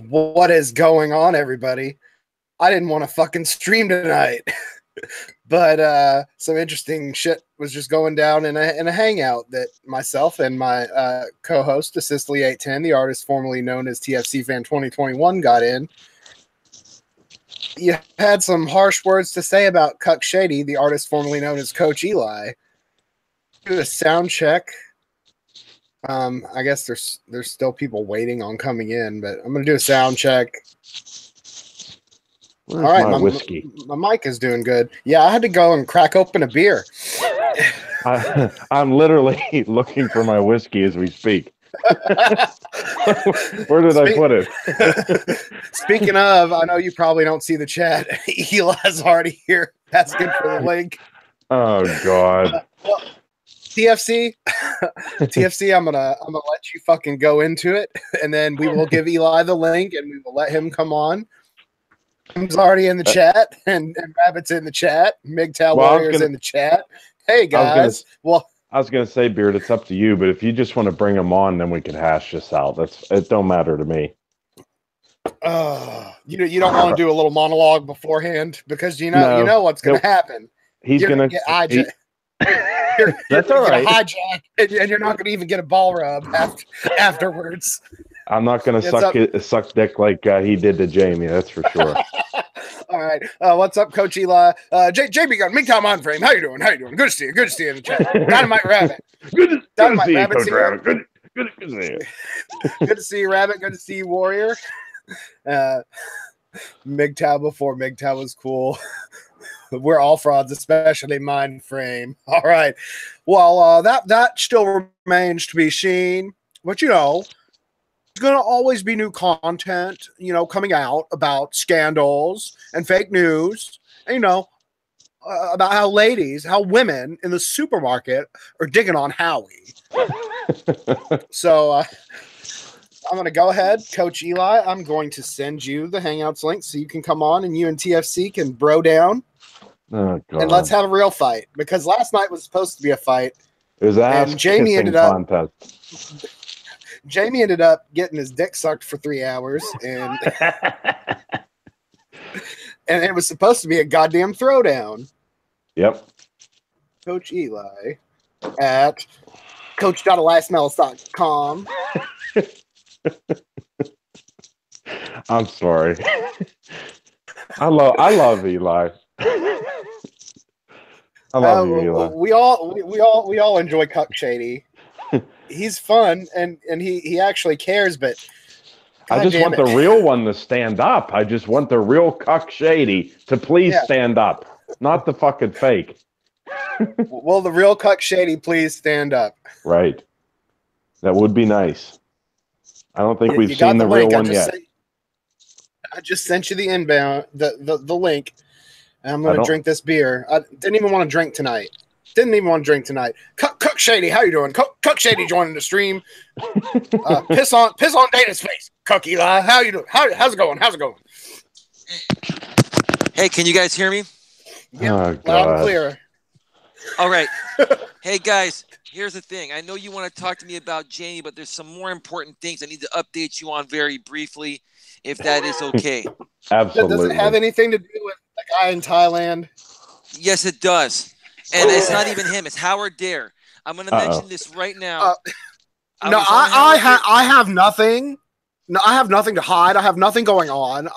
What is going on, everybody? I didn't want to fucking stream tonight, but some interesting shit was just going down in a hangout that myself and my co-host, Assistly810, the artist formerly known as TFC Fan 2021, got in. You had some harsh words to say about Cuck Shady, the artist formerly known as Coach Eli. Do a sound check. I guess there's still people waiting on coming in, but I'm gonna do a sound check. Where's all right, my whiskey? My mic is doing good. Yeah, I had to go and crack open a beer. I'm literally looking for my whiskey as we speak. Where did I put it? Speaking of, I know you probably don't see the chat. Eli's already here asking for the link. Oh God. Well, TFC, I'm gonna let you fucking go into it, and then we will give Eli the link, and we will let him come on. He's already in the chat, and Rabbit's in the chat. MGTOW Warrior's in the chat. Hey guys, I was gonna say, Beard, it's up to you, but if you just want to bring him on, then we can hash this out. It don't matter to me. You don't want to do a little monologue beforehand because you know what's gonna happen. You're gonna get hijacked. That's all right. Hijack, and you're not gonna even get a ball rub afterwards. I'm not gonna suck dick like he did to Jamie. That's for sure. All right. What's up, Coach Eli? JB got MGTOW Mindframe. How you doing? Good to see you. Good to see you in the chat. Dynamite Rabbit. Good to see you, Coach Rabbit. Good to see you. Good to see you, Rabbit. Good to see you, Warrior. MGTOW before MGTOW was cool. We're all frauds, especially Mindframe. All right. Well, that still remains to be seen. But there's going to always be new content, coming out about scandals and fake news, and, about how women in the supermarket are digging on Howie. So I'm going to go ahead, Coach Eli. I'm going to send you the Hangouts link so you can come on and you and TFC can bro down. Oh, God. And let's have a real fight, because last night was supposed to be a fight. It was an Jamie ended up getting his dick sucked for 3 hours, and and it was supposed to be a goddamn throwdown. Yep. Coach Eli at coach.elismellis.com. I'm sorry. I love Eli. I love you, Eli. We all enjoy Cuck Shady. He's fun and he actually cares, but I just want the real one to stand up. I just want the real Cuck Shady to please stand up, not the fucking fake. Will the real Cuck Shady please stand up? Right. That would be nice. I don't think we've seen the real one yet. I just sent you the inbound, the link. And I'm going to drink this beer. I didn't even want to drink tonight. Cuck Shady, how you doing? Cuck Shady joining the stream. Piss on Data's face. Cuck Eli, how you doing? How's it going? Hey, can you guys hear me? Yeah, loud and clear. All right. Hey guys, here's the thing. I know you want to talk to me about Jamie, but there's some more important things I need to update you on very briefly, if that is okay. Absolutely. Does it have anything to do with the guy in Thailand? Yes, it does. And it's not even him. It's Howard Dare. I'm going to mention this right now. I have nothing. No, I have nothing to hide. I have nothing going on.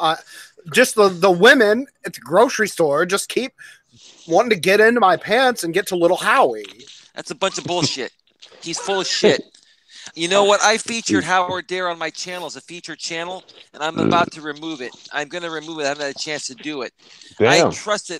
Just the women at the grocery store just keep wanting to get into my pants and get to little Howie. That's a bunch of bullshit. He's full of shit. You know what? I featured Howard Dare on my channel as a featured channel, and I'm about to remove it. I'm going to remove it. I haven't had a chance to do it. Damn.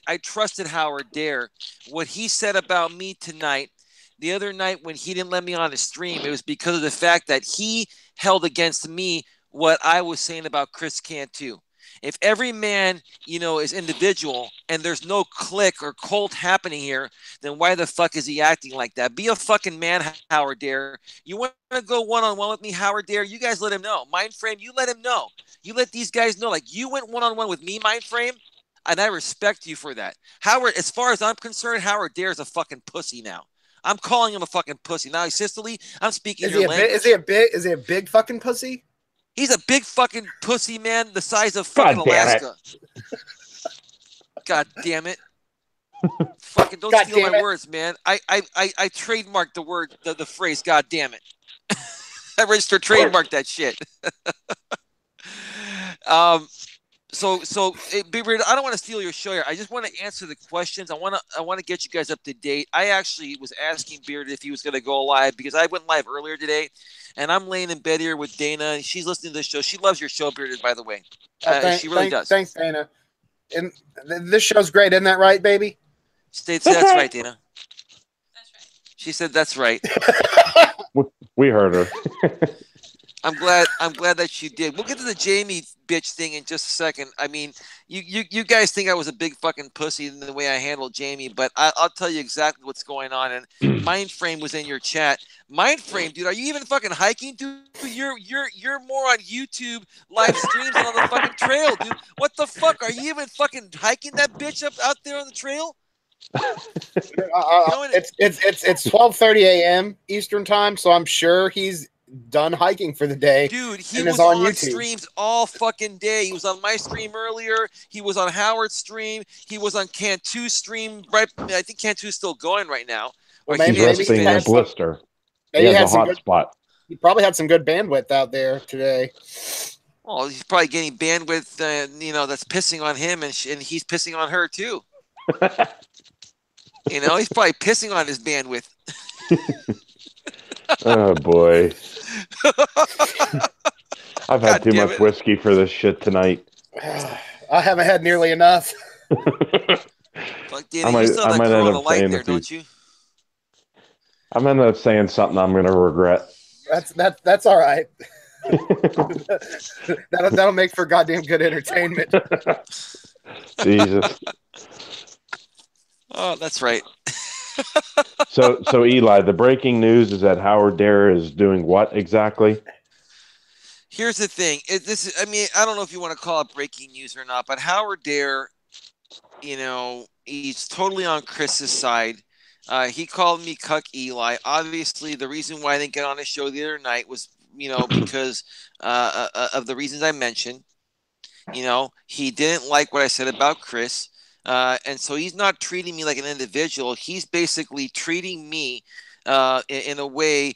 I trusted Howard Dare. What he said about me tonight, the other night when he didn't let me on the stream, it was because of the fact that he held against me what I was saying about Chris Cantu. If every man, is individual and there's no clique or cult happening here, then why the fuck is he acting like that? Be a fucking man, Howard Dare. You want to go one-on-one with me, Howard Dare? You guys let him know. Mindframe, you let him know. You let these guys know. Like, you went one-on-one with me, Mindframe, and I respect you for that. Howard, as far as I'm concerned, Howard Dare is a fucking pussy now. I'm calling him a fucking pussy. Now, Sicily, I'm speaking your language. Is he a big fucking pussy? He's a big fucking pussy, man, the size of fucking Alaska. God damn it. Fucking don't steal my words, man. I trademarked the word, the phrase, God damn it. I registered trademarked that shit. So Big Bird, I don't want to steal your show here. I just want to answer the questions. I want to get you guys up to date. I actually was asking Beard if he was going to go live because I went live earlier today, and I'm laying in bed here with Dana, and she's listening to the show. She loves your show, Bearded, by the way. She really does. Thanks, Dana. And this show's great, isn't that right, baby? That's right, Dana. That's right. She said that's right. We heard her. I'm glad that you did. We'll get to the Jamie bitch thing in just a second. I mean, you guys think I was a big fucking pussy in the way I handled Jamie, but I'll tell you exactly what's going on. And Mindframe was in your chat. Mindframe, dude, are you even fucking hiking, dude? You're more on YouTube live streams than on the fucking trail, dude. What the fuck? Are you even fucking hiking that bitch up out there on the trail? It's 12:30 a.m. Eastern time, so I'm sure he's done hiking for the day. Dude, he was on streams all fucking day. He was on my stream earlier. He was on Howard's stream. He was on Cantu's stream. Right, I think Cantu's still going right now. Well, maybe a blister. Maybe he has a hot spot. He probably had some good bandwidth out there today. Well, he's probably getting bandwidth, that's pissing on him, and he's pissing on her too. He's probably pissing on his bandwidth. Oh boy. I've had too much whiskey for this shit tonight. I haven't had nearly enough. Fuck, Danny, you still have that girl on the light there, don't you? I'm gonna end up saying something I'm gonna regret. That's all right. that'll make for goddamn good entertainment. Jesus. Oh, that's right. So Eli, the breaking news is that Howard Dare is doing what exactly? Here's the thing. I don't know if you want to call it breaking news or not, but Howard Dare, he's totally on Chris's side. He called me Cuck Eli. Obviously, the reason why I didn't get on his show the other night was, because of the reasons I mentioned. He didn't like what I said about Chris. And so he's not treating me like an individual. He's basically treating me in a way.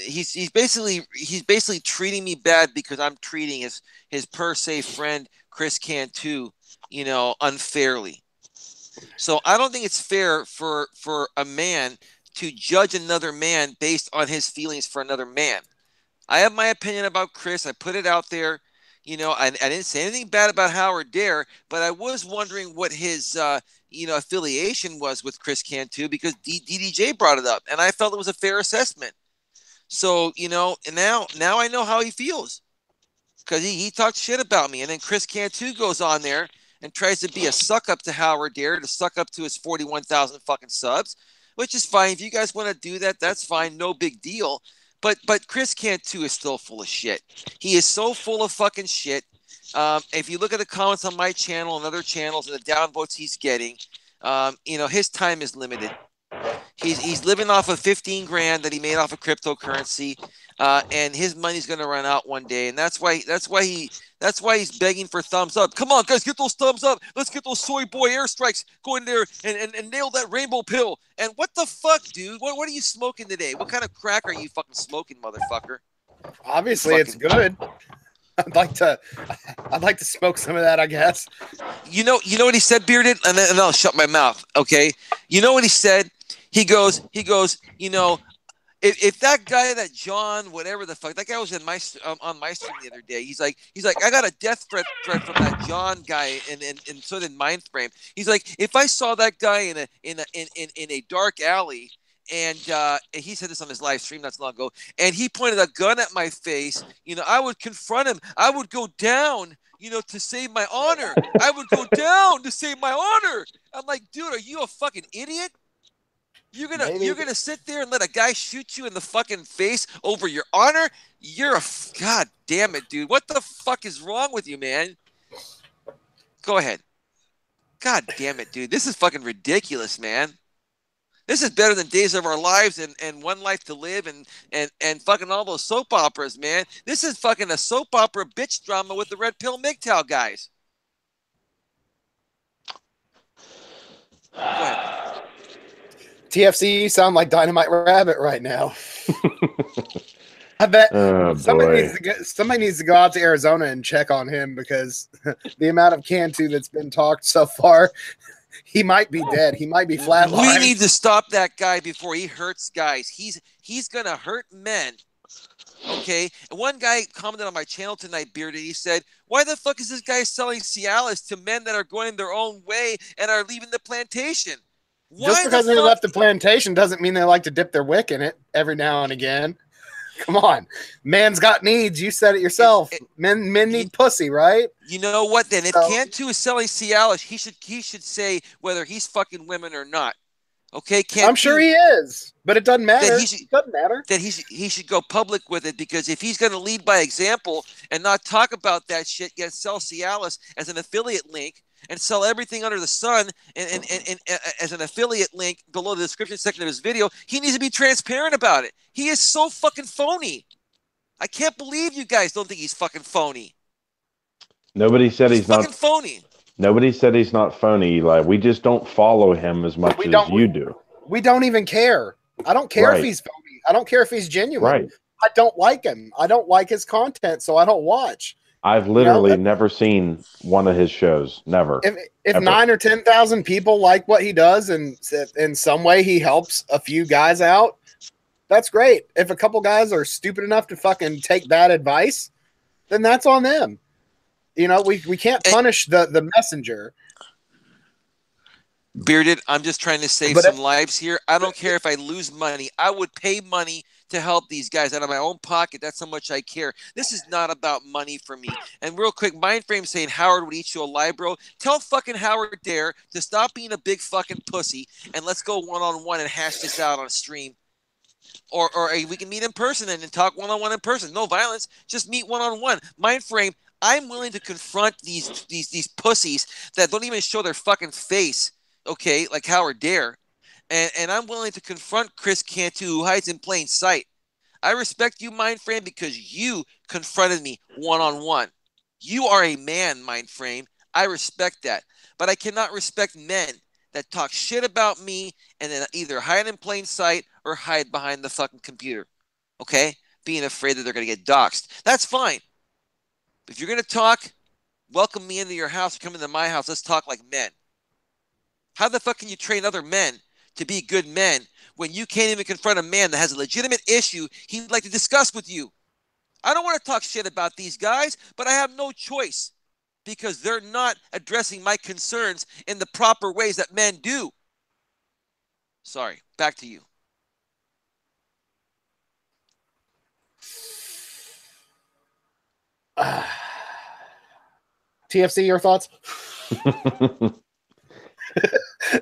He's basically treating me bad because I'm treating his per se friend Chris Cantu, unfairly. So I don't think it's fair for a man to judge another man based on his feelings for another man. I have my opinion about Chris. I put it out there. I didn't say anything bad about Howard Dare, but I was wondering what his, affiliation was with Chris Cantu because DDJ brought it up, and I felt it was a fair assessment. So, and now I know how he feels because he talked shit about me, and then Chris Cantu goes on there and tries to be a suck up to Howard Dare to suck up to his 41,000 fucking subs, which is fine. If you guys want to do that, that's fine. No big deal. But Chris Cantu is still full of shit. He is so full of fucking shit. If you look at the comments on my channel and other channels and the downvotes he's getting, his time is limited. He's living off of 15 grand that he made off of cryptocurrency, and his money's going to run out one day, and that's why he's begging for thumbs up. Come on, guys, get those thumbs up. Let's get those soy boy airstrikes. Go in there and nail that rainbow pill. And what the fuck, dude? What are you smoking today? What kind of crack are you fucking smoking, motherfucker? Obviously, it's good. I'd like to smoke some of that, I guess. You know what he said, Bearded, and then I'll shut my mouth. Okay, you know what he said. He goes. If that guy, that John, whatever the fuck, that guy was in on my stream the other day. He's like, I got a death threat from that John guy, and so did Mindframe. He's like, if I saw that guy in a dark alley, and he said this on his live stream not so long ago, and he pointed a gun at my face, I would confront him. I would go down, to save my honor. I would go down to save my honor. I'm like, dude, are you a fucking idiot? You're gonna sit there and let a guy shoot you in the fucking face over your honor? God damn it, dude. What the fuck is wrong with you, man? Go ahead. God damn it, dude. This is fucking ridiculous, man. This is better than Days of Our Lives and One Life to Live and fucking all those soap operas, man. This is fucking a soap opera bitch drama with the Red Pill MGTOW guys. Go ahead. TFC, you sound like Dynamite Rabbit right now. I bet somebody needs to go out to Arizona and check on him, because the amount of Cantu that's been talked so far, he might be dead. He might be flatlined. We need to stop that guy before he hurts guys. He's gonna hurt men. Okay. And one guy commented on my channel tonight, Bearded. He said, "Why the fuck is this guy selling Cialis to men that are going their own way and are leaving the plantation?" Just because they left the plantation doesn't mean they like to dip their wick in it every now and again. Come on. Man's got needs. You said it yourself. Men need pussy, right? You know what then? If Cantu is selling Cialis, he should say whether he's fucking women or not. Okay, Cantu, I'm sure he is, but it doesn't matter. It doesn't matter. That he should go public with it, because if he's going to lead by example and not talk about that shit, yet sell Cialis as an affiliate link and sell everything under the sun and as an affiliate link below the description section of his video, he needs to be transparent about it. He is so fucking phony. I can't believe you guys don't think he's fucking phony. Nobody said he's not fucking phony. Nobody said he's not phony, Eli. We just don't follow him as much as you do. We don't even care. I don't care if he's phony. I don't care if he's genuine. Right. I don't like him. I don't like his content, so I don't watch. I've literally never seen one of his shows. Never. If 9 or 10,000 people like what he does, and in some way he helps a few guys out, that's great. If a couple guys are stupid enough to fucking take bad advice, then that's on them. You know, we can't punish the messenger. Bearded, I'm just trying to save some lives here. I don't care if I lose money. I would pay money to help these guys out of my own pocket. That's how much I care. This is not about money for me. And real quick, Mindframe saying Howard would eat you alive, bro. Tell fucking Howard Dare to stop being a big fucking pussy and let's go one-on-one and hash this out on stream. Or we can meet in person and talk one-on-one in person. No violence. Just meet one-on-one. Mindframe, I'm willing to confront these pussies that don't even show their fucking face, okay, like Howard Dare. And I'm willing to confront Chris Cantu, who hides in plain sight. I respect you, Mindframe, because you confronted me one-on-one. You are a man, Mindframe. I respect that. But I cannot respect men that talk shit about me and then either hide in plain sight or hide behind the fucking computer, okay, being afraid that they're going to get doxxed. That's fine. If you're going to talk, welcome me into your house, come into my house. Let's talk like men. How the fuck can you train other men to be good men when you can't even confront a man that has a legitimate issue he'd like to discuss with you? I don't want to talk shit about these guys, but I have no choice because they're not addressing my concerns in the proper ways that men do. Sorry, back to you. TFC, your thoughts?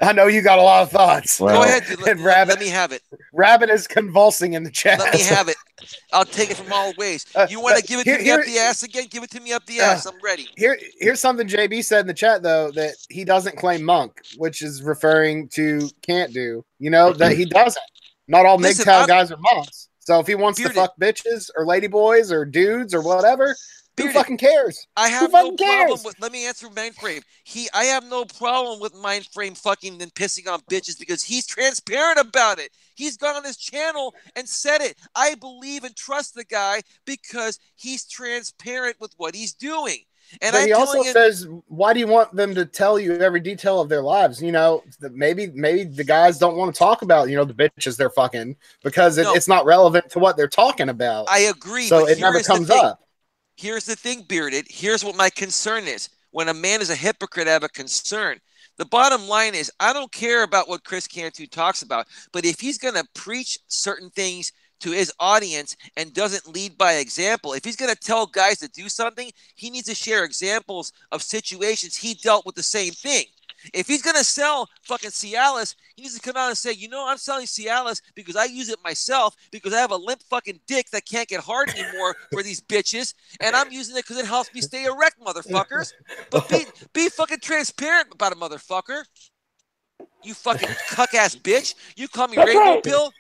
I know you got a lot of thoughts. Well, go ahead, dude. Let me have it. Rabbit is convulsing in the chat. Let me have it. I'll take it from all ways. You want to give it to me up the ass again? Give it to me up the ass. I'm ready. Here's something JB said in the chat, though, that he doesn't claim monk, which is referring to can't do. You know, that he doesn't. Not all MGTOW guys are monks. So if he wants to fuck bitches or ladyboys or dudes or whatever, who fucking cares? I have no problem with. Let me answer Mindframe. I have no problem with Mindframe fucking and pissing on bitches because he's transparent about it. He's gone on his channel and said it. I believe and trust the guy because he's transparent with what he's doing. And he also says, "Why do you want them to tell you every detail of their lives? You know, maybe the guys don't want to talk about the bitches they're fucking because it's not relevant to what they're talking about." I agree. So it never comes up. Here's the thing, Bearded. Here's what my concern is. When a man is a hypocrite, I have a concern. The bottom line is I don't care about what Chris Cantu talks about, but if he's going to preach certain things to his audience and doesn't lead by example, if he's going to tell guys to do something, he needs to share examples of situations he dealt with the same thing. If he's going to sell fucking Cialis, he needs to come out and say, I'm selling Cialis because I use it myself because I have a limp fucking dick that can't get hard anymore for these bitches, and I'm using it because it helps me stay erect, motherfuckers. But be fucking transparent about it, motherfucker. You fucking cuck-ass bitch. You call me Rainbow Pill?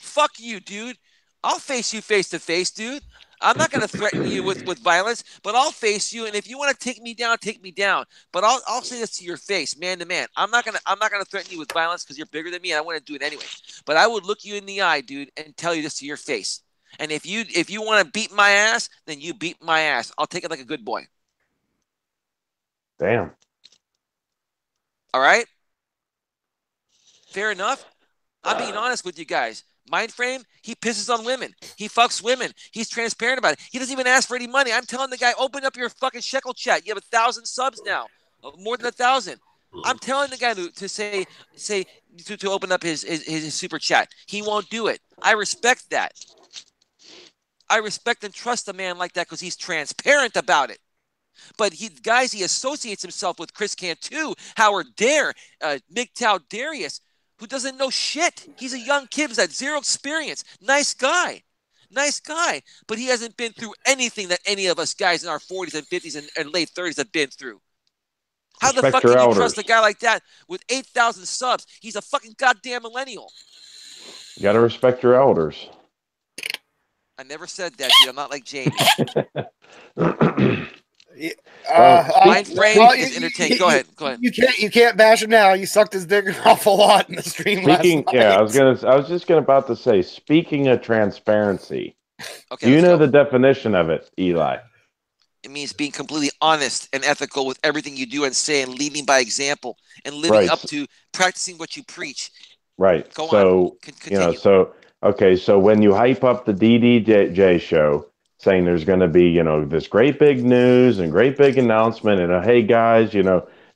Fuck you, dude. I'll face you face to face, dude. I'm not going to threaten you with violence, but I'll face you. And if you want to take me down, take me down. But I'll say this to your face, man to man. I'm not gonna threaten you with violence because you're bigger than me, and I want to do it anyway. But I would look you in the eye, dude, and tell you this to your face. And if you want to beat my ass, then you beat my ass. I'll take it like a good boy. Damn. All right. Fair enough. I'm being honest with you guys. Mind frame, he pisses on women. He fucks women. He's transparent about it. He doesn't even ask for any money. I'm telling the guy, open up your fucking shekel chat. You have 1,000 subs now, more than 1,000. I'm telling the guy to open up his super chat. He won't do it. I respect that. I respect and trust a man like that because he's transparent about it. But he associates himself with Chris Cantu, Howard Dare, MGTOW Darius, who doesn't know shit. He's a young kid who's had zero experience. Nice guy. But he hasn't been through anything that any of us guys in our 40s and 50s and late 30s have been through. How the fuck can you trust a guy like that with 8,000 subs? He's a fucking goddamn millennial. You got to respect your elders. I never said that, dude. I'm not like Jamie. Mind frame is entertaining. Go ahead. You can't bash him now. You sucked his dick an awful lot in the stream last night. Yeah, I was just about to say. Speaking of transparency, okay, you know the definition of it, Eli. It means being completely honest and ethical with everything you do and say, and leading by example, and living up to practicing what you preach. Right. Go on. Continue. So when you hype up the DDJ show, saying there's going to be, this great big news and great big announcement, and hey guys,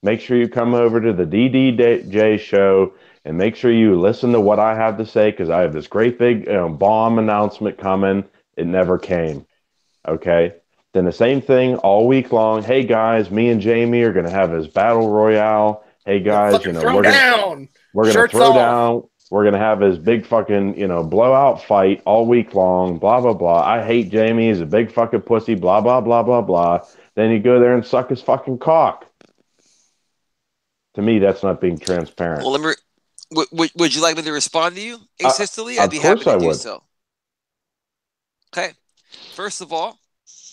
make sure you come over to the DDJ show and make sure you listen to what I have to say because I have this great big bomb announcement coming. It never came. Okay. Then the same thing all week long. Hey guys, me and Jamie are going to have this battle royale. Hey guys, we're going to throw down. We're going to have his big fucking, blowout fight all week long, blah, blah, blah. I hate Jamie. He's a big fucking pussy, blah, blah, blah, blah, blah. Then you go there and suck his fucking cock. To me, that's not being transparent. Well, would you like me to respond to you asystole? I'd be happy to do so. Okay. First of all,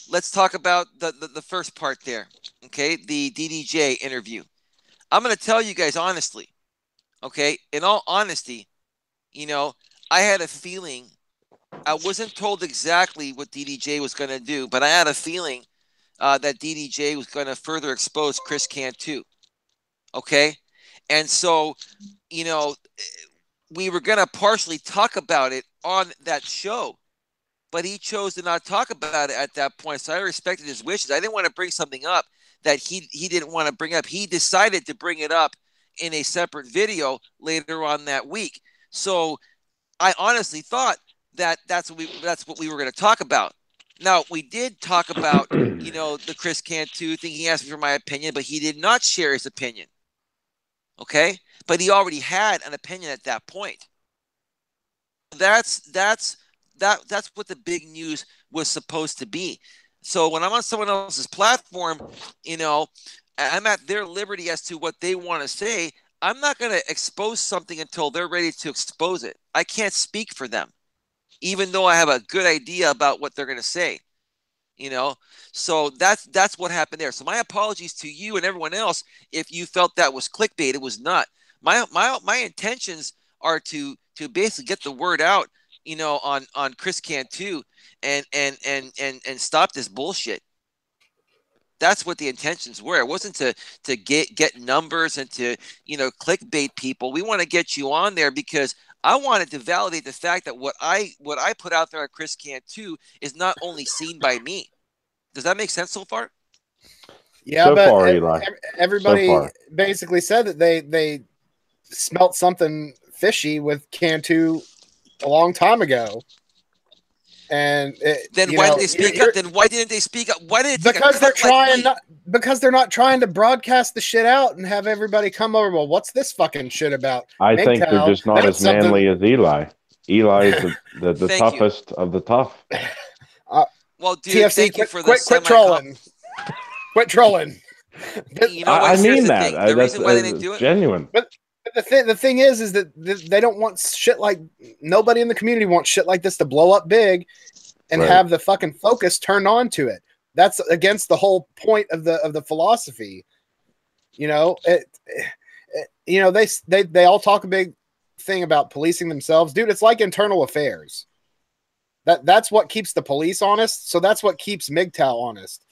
let's talk about the first part there. Okay. The DDJ interview. I'm going to tell you guys honestly. Okay. In all honesty, I had a feeling. I wasn't told exactly what DDJ was going to do, but I had a feeling that DDJ was going to further expose Chris Cantu. Okay. And so, we were going to partially talk about it on that show, but he chose to not talk about it at that point. So I respected his wishes. I didn't want to bring something up that he didn't want to bring up. He decided to bring it up in a separate video later on that week. So I honestly thought that that's what we were going to talk about. Now, we did talk about, the Chris Cantu thing. He asked me for my opinion, but he did not share his opinion. Okay? But he already had an opinion at that point. That's what the big news was supposed to be. So when I'm on someone else's platform, I'm at their liberty as to what they want to say. I'm not going to expose something until they're ready to expose it. I can't speak for them, even though I have a good idea about what they're going to say. So that's what happened there. So my apologies to you and everyone else if you felt that was clickbait. It was not. My intentions are to basically get the word out, on Chris Cantu and stop this bullshit. That's what the intentions were. It wasn't to get numbers and to, clickbait people. We want to get you on there because I wanted to validate the fact that what I put out there on Chris Cantu is not only seen by me. Does that make sense so far? Yeah, so but far, Eli. Everybody basically said that they smelt something fishy with Cantu a long time ago. And why did they speak up? Then why didn't they speak up? Why did it because they're not trying to broadcast the shit out and have everybody come over. Well, what's this fucking shit about? I think they're just not as manly as Eli. Eli is the toughest of the tough. Well, dude, TFC, thank you for quit trolling. Quit trolling. You know what? I mean that. The reason why they didn't do it. Genuine. But The thing is that they don't want shit like nobody in the community wants shit like this to blow up big and have the fucking focus turned on to it. That's against the whole point of the philosophy. You know, they all talk a big thing about policing themselves, dude. It's like internal affairs. That's what keeps the police honest. So that's what keeps MGTOW honest.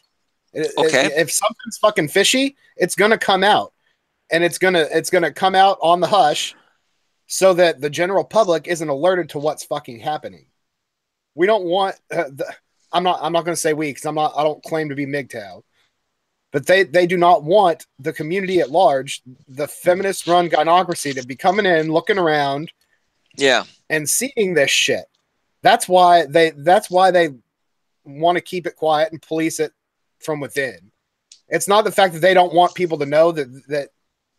If something's fucking fishy, it's gonna come out, and it's gonna come out on the hush, so that the general public isn't alerted to what's fucking happening. We don't want. I'm not gonna say we, because I don't claim to be MGTOW, but they do not want the community at large, the feminist-run gynocracy, to be coming in, looking around, and seeing this shit. That's why they want to keep it quiet and police it from within. It's not the fact that they don't want people to know that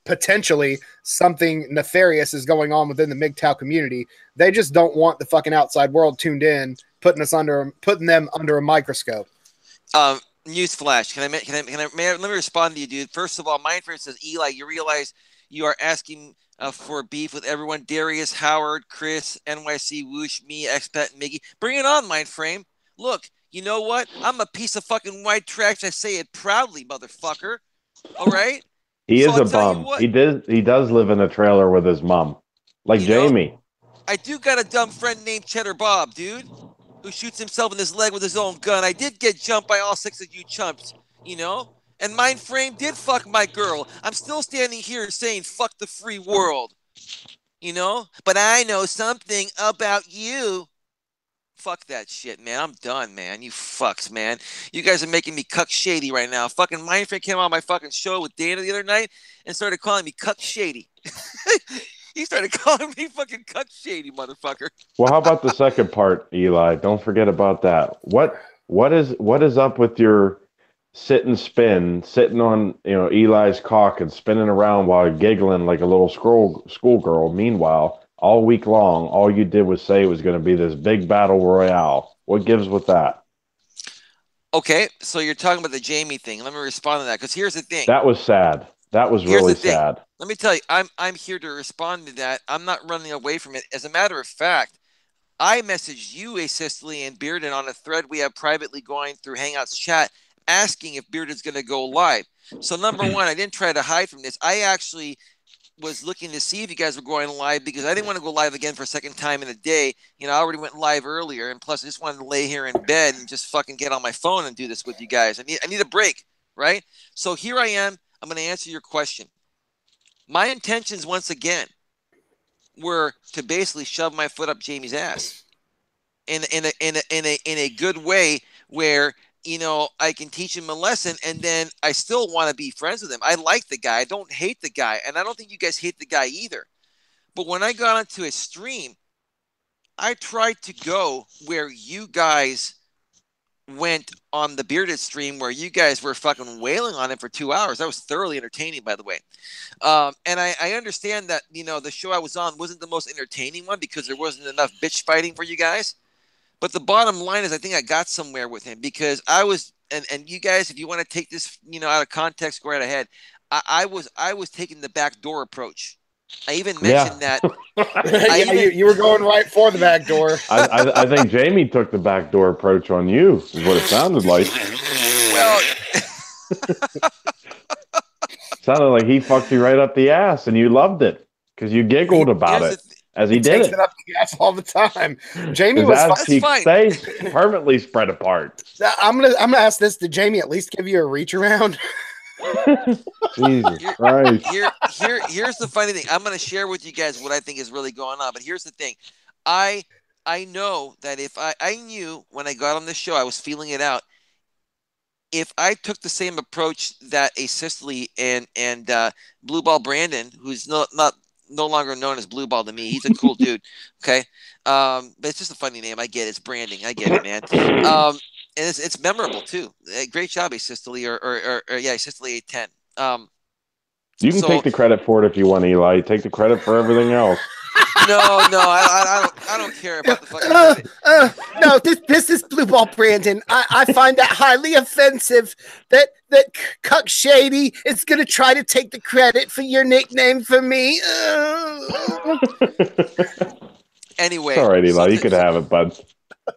potentially something nefarious is going on within the MGTOW community. They just don't want the fucking outside world tuned in, putting them under a microscope. Newsflash. Let me respond to you, dude. First of all, Mindframe says, Eli, you realize you are asking for beef with everyone. Darius, Howard, Chris, NYC, Whoosh, me, Expat, Miggy. Bring it on, Mindframe. Look, you know what? I'm a piece of fucking white trash. I say it proudly, motherfucker. All right? He is a bum. He does live in a trailer with his mom. Like Jamie. I do got a dumb friend named Cheddar Bob, dude, who shoots himself in his leg with his own gun. I did get jumped by all 6 of you chumps, you know? And Mindframe did fuck my girl. I'm still standing here saying fuck the free world, you know? But I know something about you. Fuck that shit, man. I'm done, man. You fucks, man. You guys are making me Cuck Shady right now. Fucking Mindframe came on my fucking show with Dana the other night and started calling me Cuck Shady. He started calling me fucking Cuck Shady, motherfucker. Well, how about the second part, Eli? Don't forget about that. What is up with your sitting on Eli's cock and spinning around while giggling like a little schoolgirl? Meanwhile, all week long, all you did was say it was going to be this big battle royale. What gives with that? Okay, so you're talking about the Jamie thing. Let me respond to that, because here's the thing. That was sad. That was really sad. Let me tell you, I'm here to respond to that. I'm not running away from it. As a matter of fact, I messaged you, Asistly, and Bearden on a thread we have privately going through Hangouts chat, asking if Bearden's going to go live. So number one, I didn't try to hide from this. I actually was looking to see if you guys were going live, because I didn't want to go live again for a second time in a day. You know, I already went live earlier, and plus I just wanted to lay here in bed and just fucking get on my phone and do this with you guys. I need a break, right? So here I am. I'm going to answer your question. My intentions, once again, were to basically shove my foot up Jamie's ass in a good way, where, you know, I can teach him a lesson, and then I still want to be friends with him. I like the guy. I don't hate the guy, and I don't think you guys hate the guy either. But when I got onto a stream, I tried to go where you guys went on the Bearded stream, where you guys were fucking wailing on him for 2 hours. That was thoroughly entertaining, by the way. And I understand that, you know, the show I was on wasn't the most entertaining one because there wasn't enough bitch fighting for you guys. But the bottom line is, I think I got somewhere with him, because I was, and you guys, if you want to take this, you know, out of context, go right ahead. I was taking the backdoor approach. I even mentioned that. You were going right for the back door. I think Jamie took the backdoor approach on you, is what it sounded like. Well, sounded like he fucked you right up the ass, and you loved it because you giggled about it as he did it. Up the ass all the time. Jamie was fine. Permanently spread apart. I'm gonna ask this: did Jamie at least give you a reach around? Jesus Christ. Here's the funny thing. I'm going to share with you guys what I think is really going on. But here's the thing. I know that if I knew when I got on this show, I was feeling it out. If I took the same approach that Asistly and Blue Ball Brandon, who's no longer known as Blue Ball to me, he's a cool dude. Okay. But it's just a funny name. I get it. It's branding. I get it, man. And it's memorable too. Great job, Asistly, or Asistly 810. You can take the credit for it if you want, Eli. Take the credit for everything else. No, I I don't care about the fucking credit. No, this is blue ball, Brandon. I find that highly offensive that Cuck Shady is gonna try to take the credit for your nickname for me. Anyway, It's all right, Eli. You could have it, bud.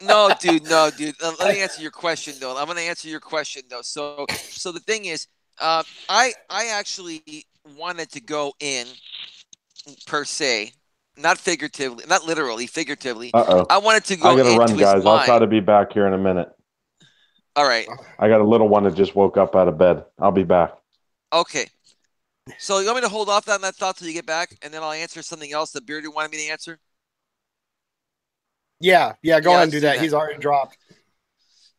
No, dude. Let me answer your question though. I'm gonna answer your question though. So the thing is, I actually wanted to go in per se, not figuratively, not literally, figuratively. Uh-oh. I wanted to I go got to into run, his guys. I'll try mind. to be back here in a minute. All right. I got a little one that just woke up out of bed. I'll be back. Okay. So you want me to hold off on that thought till you get back, and then I'll answer something else that Beardy wanted me to answer? Yeah, go ahead and do that. that. He's already dropped.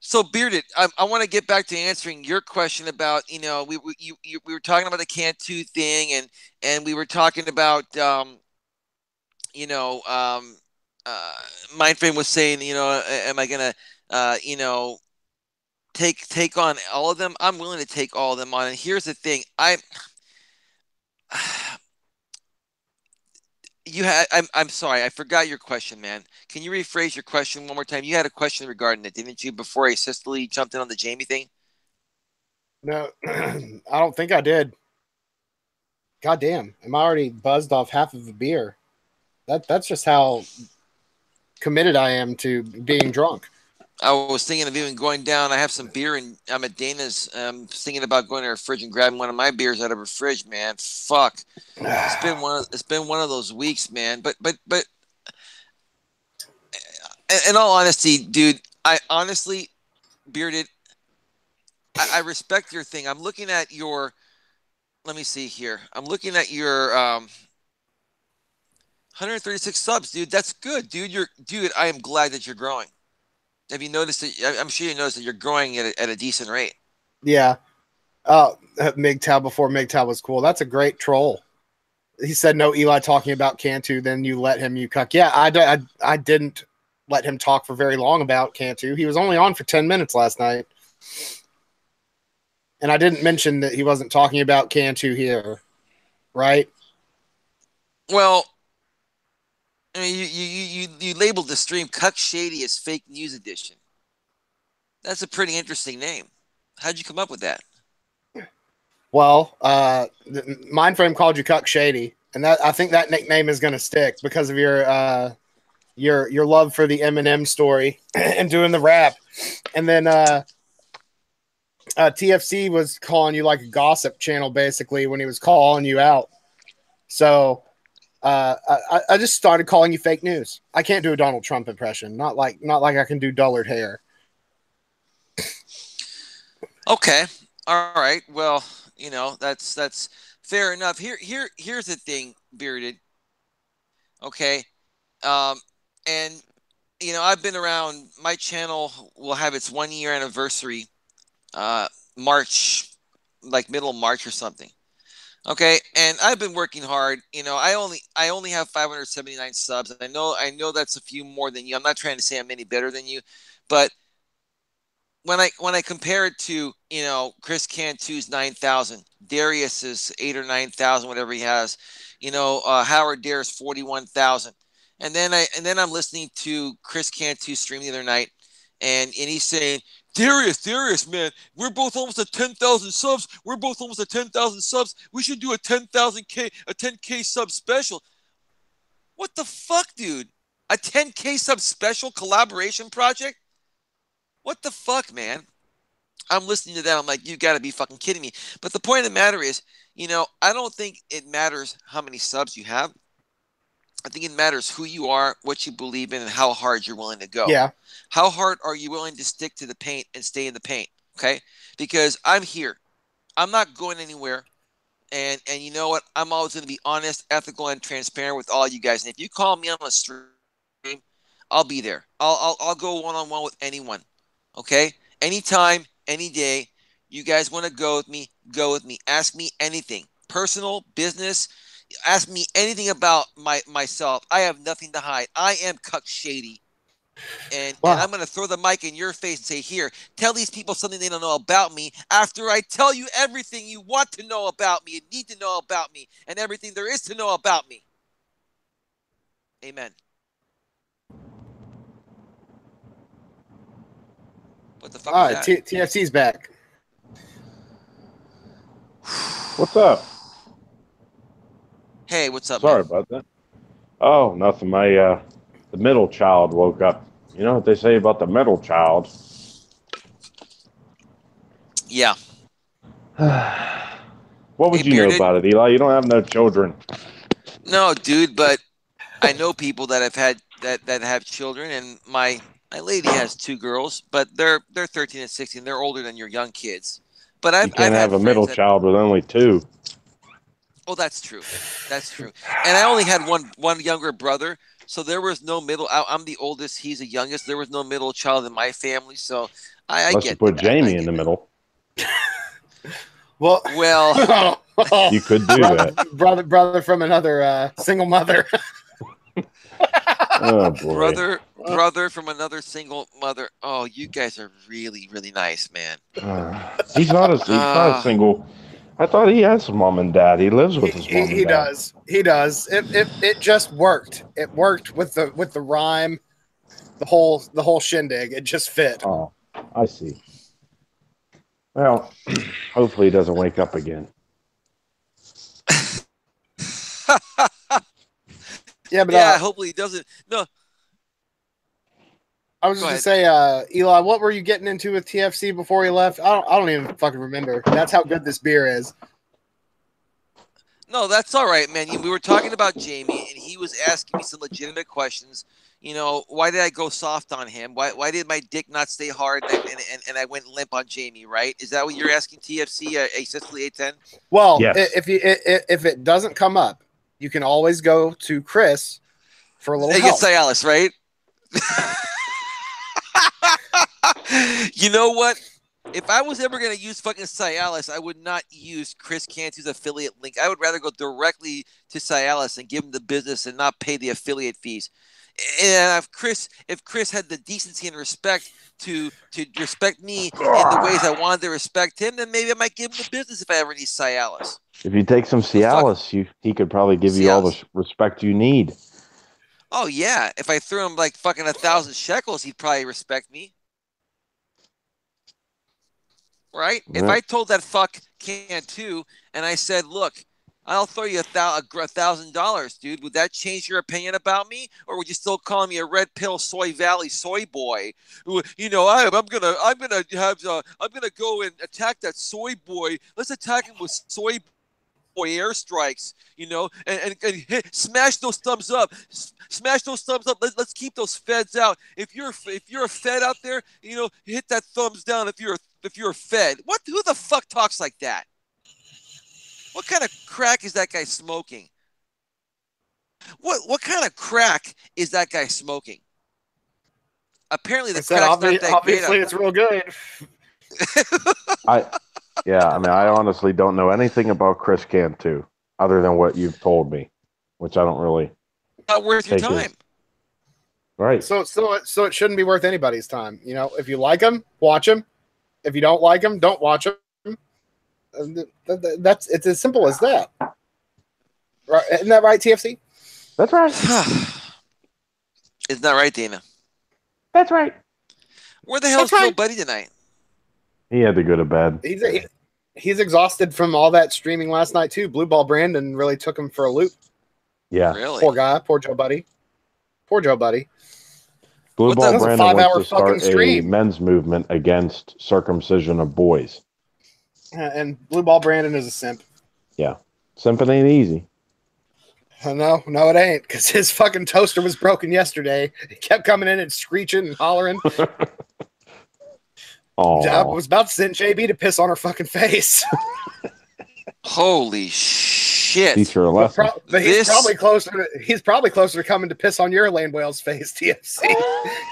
So Bearded, I want to get back to answering your question about, we were talking about the Cantu thing, and we were talking about, Mindframe was saying, am I gonna, take on all of them? I'm willing to take all of them on. And here's the thing, I'm sorry, I forgot your question, man. Can you rephrase your question one more time? You had a question regarding it, didn't you, before I hastily jumped in on the Jamie thing? No, I don't think I did. God damn, am I already buzzed off half of a beer? That's just how committed I am to being drunk. I was thinking of even going down. I have some beer, and I'm at Dana's. Thinking about going to her fridge and grabbing one of my beers out of her fridge. Man, fuck. It's been one of those weeks, man. But in all honesty, dude, I honestly, Bearded, I respect your thing. I'm looking at your. Let me see here. I'm looking at your 136 subs, dude. That's good, dude. I am glad that you're growing. Have you noticed that? I'm sure you noticed that you're growing at a decent rate. Yeah. MGTOW before MGTOW was cool. That's a great troll. He said no Eli talking about Cantu, then you let him, you cuck. Yeah, I didn't let him talk for very long about Cantu. He was only on for 10 minutes last night. And I didn't mention that he wasn't talking about Cantu here, right? Well, I mean, you labeled the stream Cuck Shady as fake news edition. That's a pretty interesting name. How'd you come up with that? Well, Mindframe called you Cuck Shady, and that I think that nickname is going to stick because of your love for the Eminem story and doing the rap. And then TFC was calling you like a gossip channel basically when he was calling you out. So I just started calling you fake news. I can't do a Donald Trump impression. Not like I can do dullard hair. Okay. All right. Well, that's fair enough. Here's the thing, Bearded. Okay. And I've been around. My channel will have its 1 year anniversary, March, like middle of March or something. Okay, and I've been working hard. I only have 579 subs. I know that's a few more than you. I'm not trying to say I'm any better than you, but when I compare it to Chris Cantu's 9,000, Darius's 8 or 9,000, whatever he has, Howard Dare's 41,000, and then I'm listening to Chris Cantu stream the other night, and he's saying, Darius, man, we're both almost at 10,000 subs. We're both almost at 10,000 subs. We should do a 10K sub special. What the fuck, dude? A 10K sub special collaboration project? What the fuck, man? I'm listening to that. I'm like, you got to be fucking kidding me. But the point of the matter is, I don't think it matters how many subs you have. I think it matters who you are, what you believe in, and how hard you're willing to go. Yeah. How hard are you willing to stick to the paint and stay in the paint? Okay. Because I'm here. I'm not going anywhere. And you know what? I'm always going to be honest, ethical, and transparent with all you guys. And if you call me on a stream, I'll be there. I'll go one-on-one with anyone. Okay? Anytime, any day. You guys want to go with me? Go with me. Ask me anything. Personal, business. Ask me anything about myself. I have nothing to hide. I am Cuck Shady. And I'm going to throw the mic in your face and say, here, tell these people something they don't know about me after I tell you everything you want to know about me and need to know about me and everything there is to know about me. Amen. What the fuck All was right, that? TFC's back. What's up? Hey, what's up, Sorry man? about that. Oh, nothing. The middle child woke up. You know what they say about the middle child? Yeah. What would Hey, you know Bearded. about it, Eli? You don't have no children. No, dude, but I know people that have had that have children, and my lady has 2 girls, but they're 13 and 16. They're older than your young kids. But You I've can't had have a friends middle that. child with only 2. Oh, that's true. That's true. And I only had one younger brother, so there was no middle. I'm the oldest. He's the youngest. There was no middle child in my family, so I Unless you get put that. I Jamie in the get it. middle. Well, Well, You could do that. brother from another single mother. Oh, boy. brother from another single mother. Oh, you guys are really, really nice, man. He's not a single. I thought he has a mom and dad. He lives with his mom and He dad. does. He does. It just worked. It worked with the rhyme, the whole shindig. It just fit. Oh, I see. Well, hopefully he doesn't wake up again. Yeah, but Yeah, hopefully he doesn't. No, I was go just gonna ahead. say, Eli, what were you getting into with TFC before he left? I don't even fucking remember. That's how good this beer is. No, that's all right, man. We were talking about Jamie, and he was asking me some legitimate questions. Why did I go soft on him? Why did my dick not stay hard and I went limp on Jamie, right? Is that what you're asking TFC, a Sicily 810? Well, Yes. if it doesn't come up, you can always go to Chris for a little help. Against Cialis, right? You know what? If I was ever going to use fucking Cialis, I would not use Chris Cantu's affiliate link. I would rather go directly to Cialis and give him the business and not pay the affiliate fees. And if Chris had the decency and respect to respect me in the ways I wanted to respect him, then maybe I might give him the business if I ever need Cialis. If you take some Cialis, he could probably give you all the respect you need. Oh yeah, if I threw him like fucking 1,000 shekels, he'd probably respect me. Right? Yeah. If I told that fuck Cantu and I said, "Look, I'll throw you $1,000, dude," would that change your opinion about me, or would you still call me a red pill soy valley soy boy? I'm gonna go and attack that soy boy. Let's attack him with soy boy airstrikes, and smash those thumbs up. Smash those thumbs up. Let's keep those feds out. If you're a fed out there, hit that thumbs down. If you're a fed, who the fuck talks like that? What kind of crack is that guy smoking? What kind of crack is that guy smoking? Apparently the crack's not that obviously great. it's real good. I honestly don't know anything about Chris Cantu other than what you've told me, which I don't really. Not worth your time. Right. So it shouldn't be worth anybody's time. If you like him, watch him. If you don't like him, don't watch him. It's as simple as that. Right? Isn't that right, TFC? That's right. Isn't that right, Dana? That's right. Where the hell's Phil Buddy tonight? He had to go to bed. He's exhausted from all that streaming last night too. Blue Ball Brandon really took him for a loop. Yeah. Really? Poor guy. Poor Joe Buddy. Blue Ball Brandon wants to start a stream. men's movement against circumcision of boys. And Blue Ball Brandon is a simp. Yeah. Simping ain't easy. No, it ain't, because his fucking toaster was broken yesterday. He kept coming in and screeching and hollering. I was about to send JB to piss on her fucking face. Holy shit! Teach her a lesson. But he's probably closer to coming to piss on your Lane Whale's face, TFC.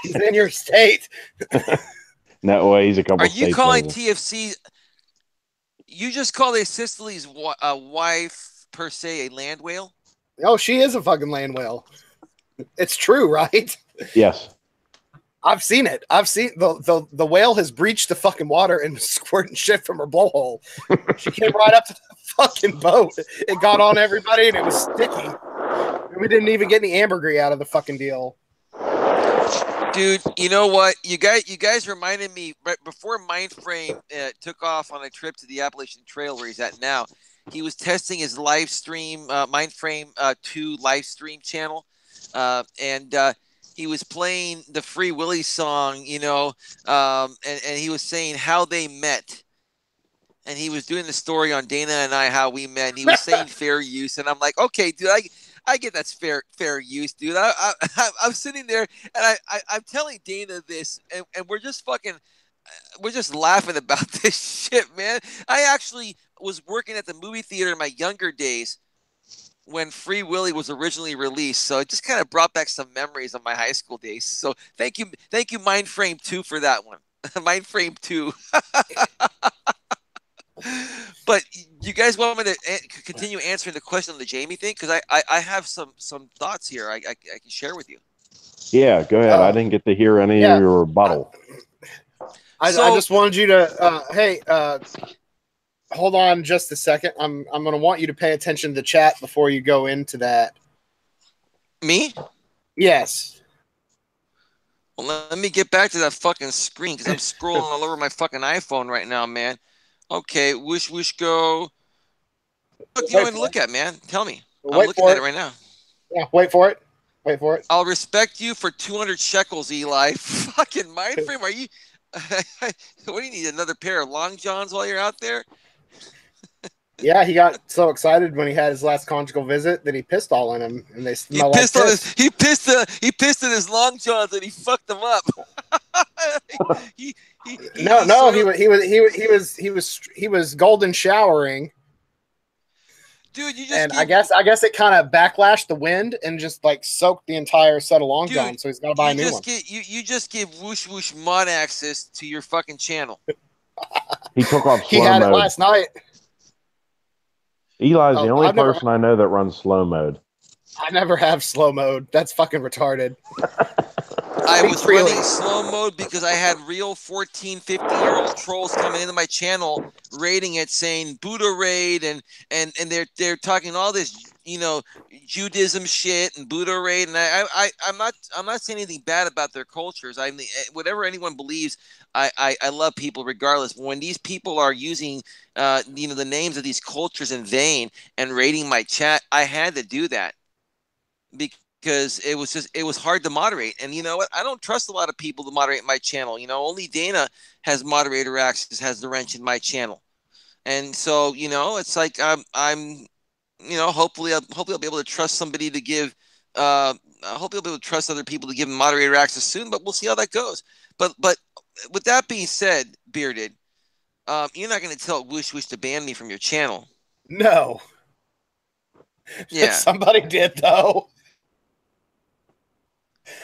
He's in your state. No way, he's a couple. Are you calling TFC? You just called a Sicily's wife per se a land whale? Oh, she is a fucking land whale. It's true, right? Yes. I've seen it. I've seen the whale has breached the fucking water and was squirting shit from her blowhole. She came right up to the fucking boat. It got on everybody and it was sticky. We didn't even get any ambergris out of the fucking deal. Dude, you know what? You guys reminded me right before Mindframe took off on a trip to the Appalachian Trail where he's at now. He was testing his live stream, Mindframe 2 live stream channel, and he was playing the Free Willy song, and he was saying how they met. And he was doing the story on Dana and I, how we met. And he was saying fair use. And I'm like, okay, dude, I get that's fair use, dude. I'm sitting there and I'm telling Dana this, and we're just laughing about this shit, man. I actually was working at the movie theater in my younger days when Free Willy was originally released. So it just kind of brought back some memories of my high school days. So thank you, Mindframe 2 for that one. Mindframe 2. But you guys want me to continue answering the question on the Jamie thing? Because I have some thoughts here I can share with you. Yeah, go ahead. I didn't get to hear any of your rebuttal. I just wanted you to, hold on just a second. I'm going to want you to pay attention to the chat before you go into that. Me? Yes. Well, let me get back to that fucking screen because I'm scrolling all over my fucking iPhone right now, man. Okay, whoosh, go. Look, you know what to look at, man. Tell me. I'm looking at it right now. Yeah, wait for it. I'll respect you for 200 shekels, Eli. Fucking Mindframe, are you... What do you need, another pair of long johns while you're out there? Yeah, he got so excited when he had his last conjugal visit that he pissed all in him, and they smell like piss. He pissed in his long johns and he fucked them up. he was golden showering. Dude, I guess it kind of backlashed the wind and just like soaked the entire set of long johns, so he's got to buy a new one. You just give whoosh mod access to your fucking channel. He took off slow He had mode. it last night. Eli's the only person I know that runs slow mode. I never have slow mode. That's fucking retarded. I was running slow mode because I had real 14, 15-year-old trolls coming into my channel raiding it, saying Buddha raid, and they're talking all this, Judaism shit and Buddha raid, and I'm not saying anything bad about their cultures. I mean, whatever anyone believes, I love people regardless. But when these people are using the names of these cultures in vain and raiding my chat, I had to do that because it was hard to moderate. And you know what? I don't trust a lot of people to moderate my channel. Only Dana has moderator access, has the wrench in my channel. And so, it's like I'm hopefully I'll be able to trust somebody to give I hope you'll be able to trust other people to give moderator access soon, but we'll see how that goes. But with that being said, Bearded, you're not going to tell Woosh to ban me from your channel. No. Yeah. Somebody did, though.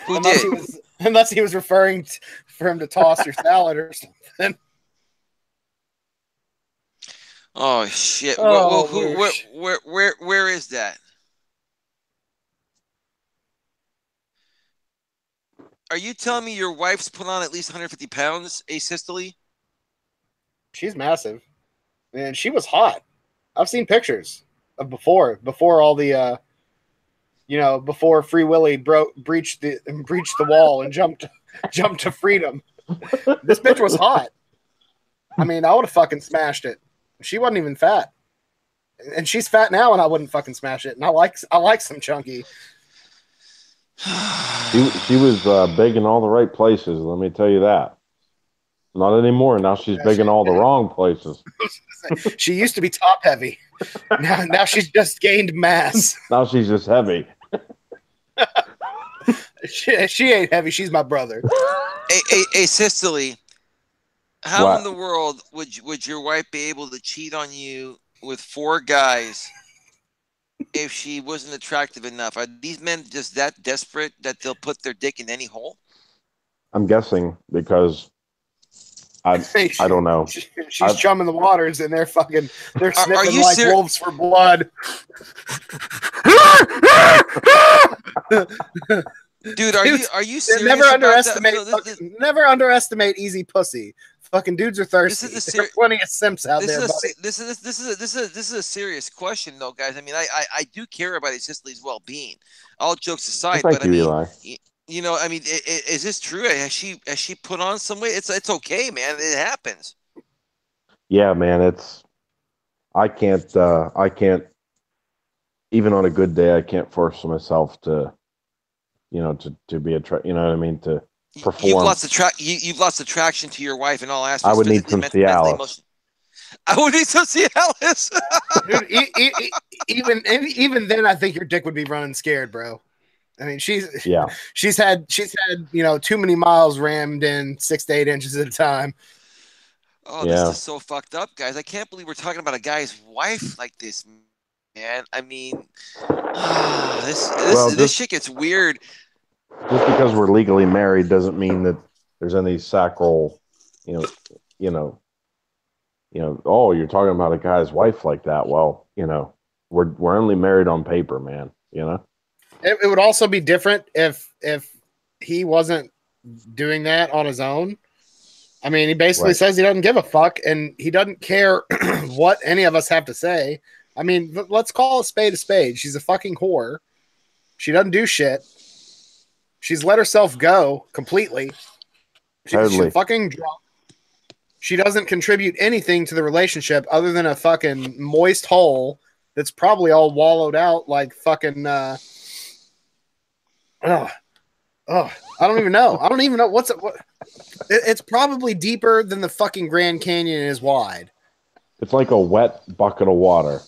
Who did? Unless he was referring for him to toss your salad or something. Oh shit! Oh, where is that? Are you telling me your wife's put on at least 150 pounds asystole? She's massive, and she was hot. I've seen pictures of before all the, before Free Willy breached the wall and jumped to freedom. This bitch was hot. I mean, I would have fucking smashed it. She wasn't even fat, and she's fat now, and I wouldn't fucking smash it. And I like some chunky. She was big in all the right places. Let me tell you that. Not anymore. Now she's big in all the wrong places. She used to be top heavy. Now she's just gained mass. Now she's just heavy. She ain't heavy. She's my brother. Asystole. How in the world would your wife be able to cheat on you with 4 guys if she wasn't attractive enough? Are these men just that desperate that they'll put their dick in any hole? I'm guessing because I don't know. She's chumming the waters and they're sniffing like serious? Wolves for blood. Dude, are you serious? Never underestimate easy pussy. Fucking dudes are thirsty. There's plenty of simps out there. This is a serious question, though, guys. I mean, I do care about Asistole's well-being. All jokes aside, Thank you, Eli. You know, I mean, is this true? Has she put on some weight? It's okay, man. It happens. Yeah, man, I can't even on a good day, I can't force myself to, to be you know what I mean, to You've perform. lost you've lost attraction to your wife in all I aspects, would need physically, some mentally, Cialis. emotionally. I would need some Cialis. Dude, even then, I think your dick would be running scared, bro. I mean, Yeah. she's had too many miles rammed in 6 to 8 inches at a time. Oh, this Yeah. is so fucked up, guys. I can't believe we're talking about a guy's wife like this, man. I mean, Well, this shit gets weird. just because we're legally married doesn't mean that there's any sacral, you know, you know, oh, you're talking about a guy's wife like that. Well, we're only married on paper, man. It would also be different if he wasn't doing that on his own. I mean, he basically Right. says he doesn't give a fuck and he doesn't care what any of us have to say. I mean, let's call a spade a spade. She's a fucking whore. She doesn't do shit. She's let herself go completely. Totally. She's fucking drunk. She doesn't contribute anything to the relationship other than a fucking moist hole that's probably all wallowed out like fucking I don't even know. I don't even know what it's probably deeper than the fucking Grand Canyon is wide. It's like a wet bucket of water.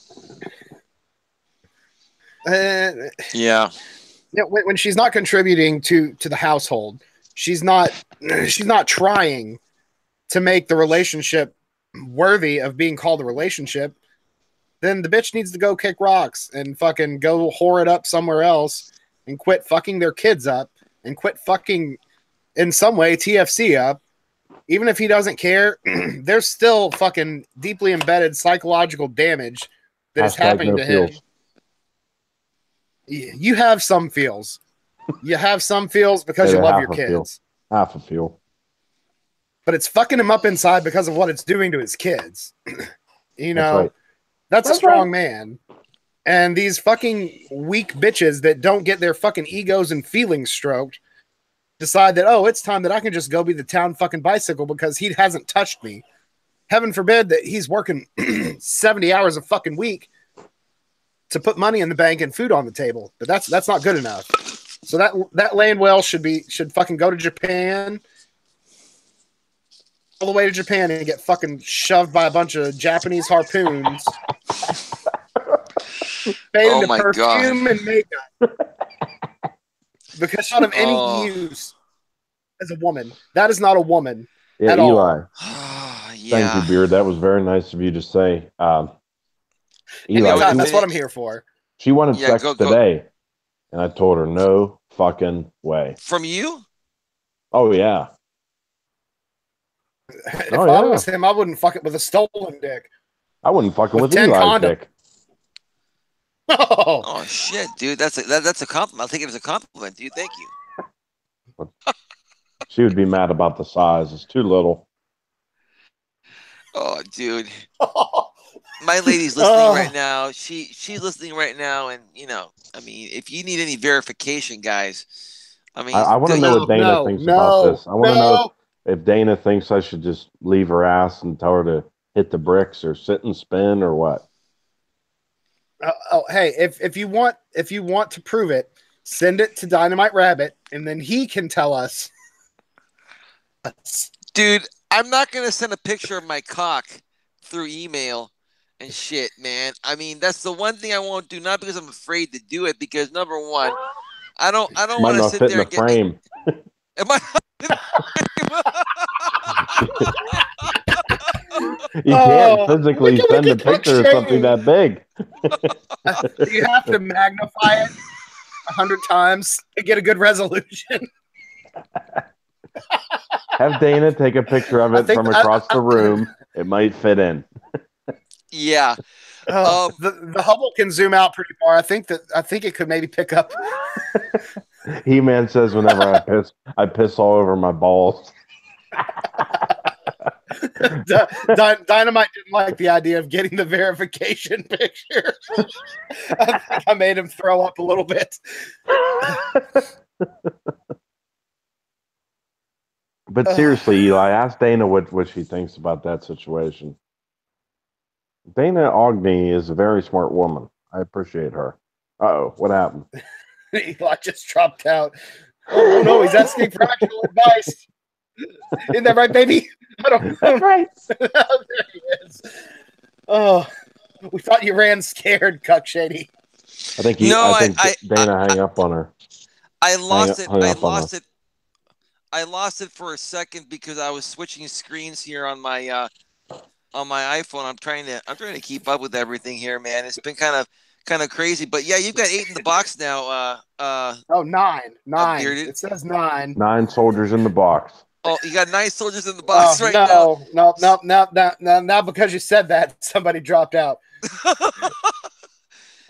Yeah. When she's not contributing to the household, she's not trying to make the relationship worthy of being called a relationship, then the bitch needs to go kick rocks and fucking go whore it up somewhere else and quit fucking their kids up and quit fucking in some way TFC up. Even if he doesn't care, there's still fucking deeply embedded psychological damage that is happening to him. You have some feels. You have some feels because you love your kids. Half a feel. But it's fucking him up inside because of what it's doing to his kids. That's a strong man. And these fucking weak bitches that don't get their fucking egos and feelings stroked decide that, oh, it's time that I can just go be the town fucking bicycle because he hasn't touched me. Heaven forbid that he's working 70 hours a fucking week to put money in the bank and food on the table. But that's not good enough. So that land whale should fucking go to Japan, all the way to Japan, and get fucking shoved by a bunch of Japanese harpoons. Fade into perfume and makeup. Because she's not of any use as a woman. That is not a woman at Eli. all. Thank you, Beard. That was very nice of you to say. Eli, that's what I'm here for. She wanted sex today, and I told her no fucking way. From you? Oh yeah. If I was him, I wouldn't fuck it with a stolen dick. I wouldn't fuck it with Eli's dick. Oh shit, dude! That's a compliment. I'll take it as a compliment, dude. Thank you. She would be mad about the size. It's too little. Oh, dude. My lady's listening right now. She's listening right now, and I mean, if you need any verification, guys, I mean, I want to know what Dana thinks about this. I want to know if Dana thinks I should just leave her ass and tell her to hit the bricks or sit and spin or what. Hey, if you want to prove it, send it to Dynamite Rabbit, and then he can tell us. Dude, I'm not gonna send a picture of my cock through email and shit, man. I mean, that's the one thing I won't do. Not because I'm afraid to do it, because number one, I don't want to sit there and get frame. Am I? You can't physically send a picture of something that big. You have to magnify it 100 times to get a good resolution. Have Dana take a picture of it from across the room. It might fit in. Yeah. The Hubble can zoom out pretty far. I think it could maybe pick up. He-Man says whenever I piss all over my balls. Dynamite didn't like the idea of getting the verification picture. I think I made him throw up a little bit. But seriously, Eli, ask Dana what she thinks about that situation. Dana Ogni is a very smart woman. I appreciate her. Uh-oh, what happened? Eli just dropped out. Oh no, he's asking for actual advice. Isn't that right, baby? I don't know. That's right. There he is. Oh, we thought you ran scared, Cuck Shady. I think Dana hung up on her. I lost it. I on lost it. I lost it for a second because I was switching screens here on my iPhone. I'm trying to keep up with everything here, man. It's been kind of crazy. But yeah, you've got 8 in the box now. Oh, 9. Bearded. It says 9. 9 soldiers in the box. Oh, you got 9 soldiers in the box right now. No, not because you said that. Somebody dropped out.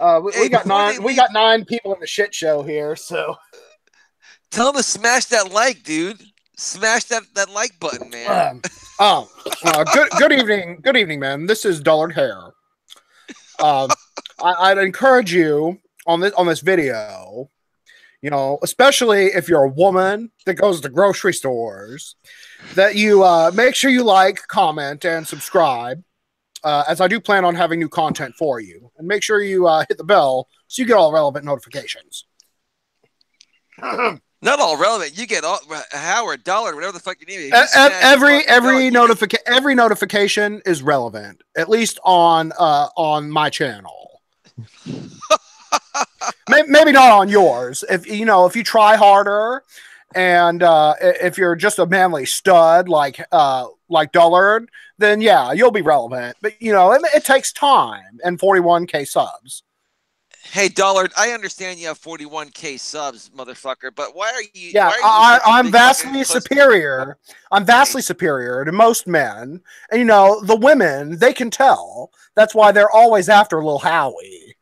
We got 9. We got 9 people in the shit show here. So tell them to smash that like, dude. Smash that like button, man. Good evening, man. This is Dullard Hair. I'd encourage you on this video, especially if you're a woman that goes to grocery stores, that you make sure you like, comment, and subscribe, as I do plan on having new content for you. And make sure you hit the bell so you get all relevant notifications. Not all relevant. You get Howard, Dollar, whatever the fuck your name is. Every notification is relevant, at least on my channel. Maybe not on yours. If you try harder, and if you're just a manly stud like Dullard, then yeah, you'll be relevant. But it takes time and 41K subs. Hey, Dullard, I understand you have 41K subs, motherfucker, but why are you... Yeah, I'm vastly superior. I'm vastly superior to most men. And, the women, they can tell. That's why they're always after little Howie.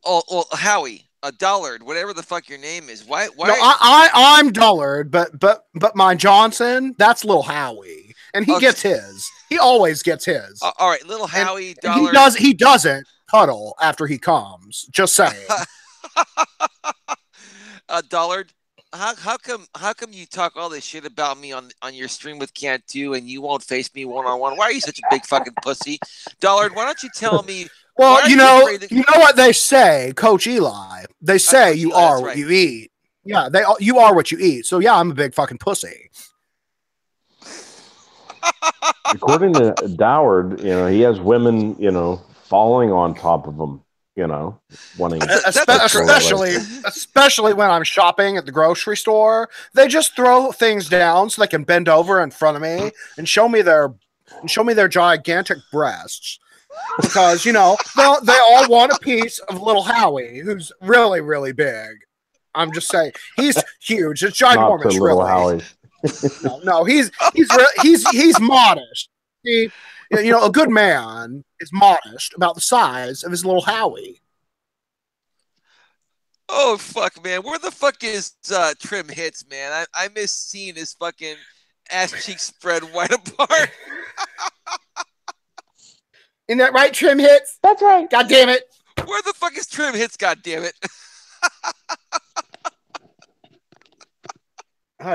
Oh, well, Howie, Dullard, whatever the fuck your name is. Why? No, I'm Dullard, but my Johnson, that's little Howie. And he gets his. He always gets his. All right, little Howie, Dullard. He doesn't cuddle after he comes. Just saying. Dullard, how come you talk all this shit about me on your stream with Cantu and you won't face me one-on-one? Why are you such a big fucking pussy? Dullard, why don't you tell me? Well, you know what they say, Coach Eli. They say you are what you eat. Yeah, you are what you eat. So yeah, I'm a big fucking pussy. According to Doward, he has women, falling on top of him, wanting. Especially when I'm shopping at the grocery store, they just throw things down so they can bend over in front of me and show me their gigantic breasts. Because they all want a piece of little Howie, who's really, really big. I'm just saying, he's huge. It's ginormous. Not little Howie. No, he's modest. A good man is modest about the size of his little Howie. Oh fuck, man! Where the fuck is Trim Hits, man? I miss seeing his fucking ass cheeks spread wide apart. Isn't that right, Trim Hits? That's right. God damn it! Where the fuck is Trim Hits? God damn it!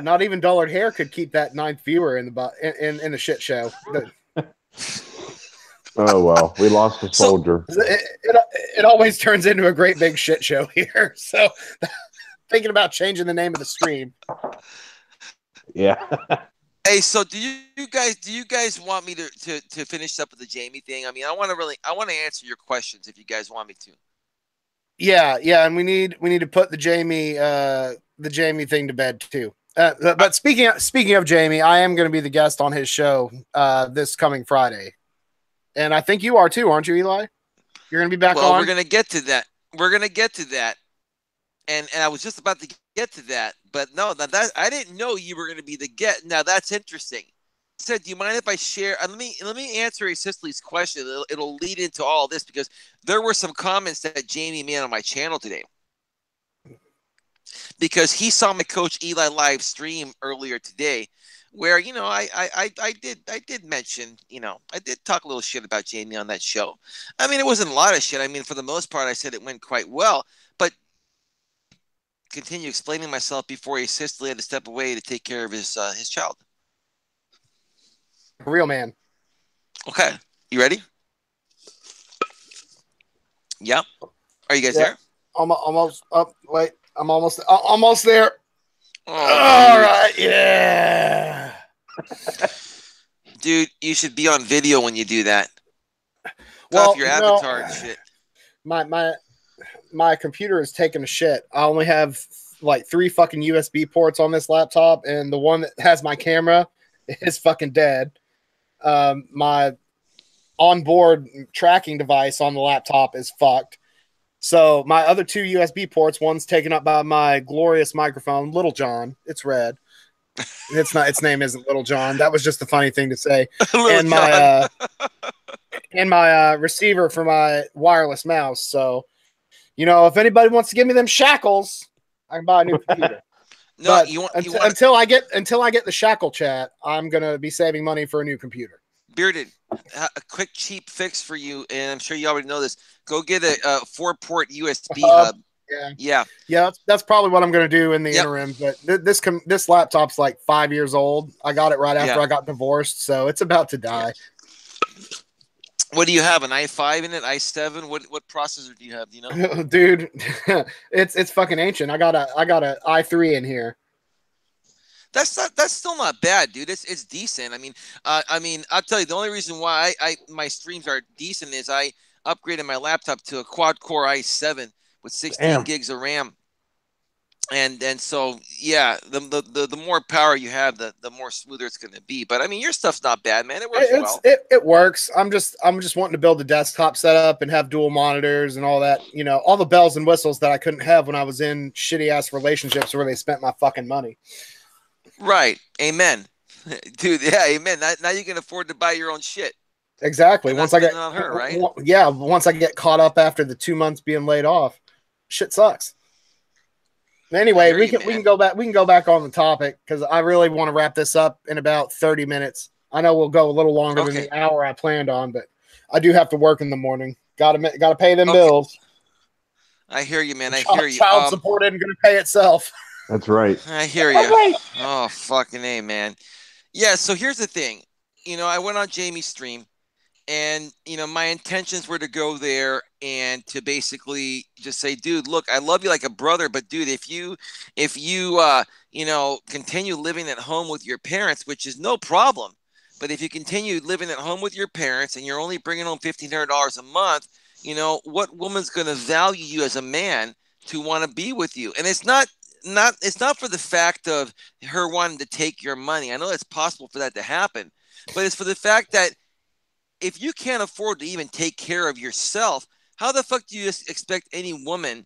Not even Dullard Hair could keep that 9th viewer in the shit show. Oh well, we lost a soldier. It always turns into a great big shit show here. So, thinking about changing the name of the stream. Yeah. Hey, so do you guys want me to finish up with the Jamie thing? I mean, I want to answer your questions if you guys want me to. Yeah, and we need to put the Jamie thing to bed too. But speaking of Jamie, I am going to be the guest on his show this coming Friday, and I think you are too, aren't you, Eli? You're going to be back on. Well, we're going to get to that. And I was just about to get to that, but no, that I didn't know you were going to be the guest. Now that's interesting. Said, do you mind if I share? Let me answer Cicely's question. It'll lead into all this because there were some comments that Jamie made on my channel today. Because he saw my Coach Eli live stream earlier today, where I did mention, I did talk a little shit about Jamie on that show. I mean, it wasn't a lot of shit. I mean, for the most part, I said it went quite well. But continue explaining myself before he hastily had to step away to take care of his child. Real man. Okay, you ready? Yep. Are you guys there? Almost up. Wait, I'm almost there. Oh, all right, yeah. Dude, you should be on video when you do that. Well, off your avatar and shit. My computer is taking a shit. I only have like 3 fucking USB ports on this laptop, and the one that has my camera is fucking dead. My onboard tracking device on the laptop is fucked. So my other 2 USB ports, one's taken up by my glorious microphone, Little John. It's red. It's not. Its name isn't Little John. That was just a funny thing to say. And my receiver for my wireless mouse. So, if anybody wants to give me them shackles, I can buy a new computer. No, until I get the shackle chat, I'm gonna be saving money for a new computer. Bearded, a quick cheap fix for you, and I'm sure you already know this. Go get a 4-port USB hub. Yeah. That's probably what I'm gonna do in the interim. But this laptop's like 5 years old. I got it right after I got divorced, so it's about to die. What do you have? An i5 in it? i7? What processor do you have? Do you know? Dude, it's fucking ancient. I got a i3 in here. That's still not bad, dude. It's decent. I mean, I'll tell you the only reason why my streams are decent is I upgraded my laptop to a quad core i7 with 16 gigs of RAM. And so the more power you have, the more smoother it's going to be. But I mean, your stuff's not bad, man. It works well. It works. I'm just wanting to build a desktop setup and have dual monitors and all that. All the bells and whistles that I couldn't have when I was in shitty ass relationships where they spent my fucking money. Right. Amen, dude. Yeah. Amen. Now you can afford to buy your own shit. Exactly. Once I get on her, right? Yeah. Once I get caught up after the 2 months being laid off, shit sucks. Anyway, we can go back. We can go back on the topic because I really want to wrap this up in about 30 minutes. I know we'll go a little longer than the hour I planned on, but I do have to work in the morning. Got to pay them bills. I hear you, man. I hear you. Child support isn't going to pay itself. That's right. I hear you. Oh, fucking A, man. Yeah. So here's the thing. I went on Jamie's stream. And, my intentions were to go there and to basically just say, dude, look, I love you like a brother. But, dude, if you continue living at home with your parents, which is no problem. But if you continue living at home with your parents and you're only bringing home $1,500 a month, what woman's going to value you as a man to want to be with you? And it's not for the fact of her wanting to take your money. I know it's possible for that to happen. But it's for the fact that if you can't afford to even take care of yourself, how the fuck do you expect any woman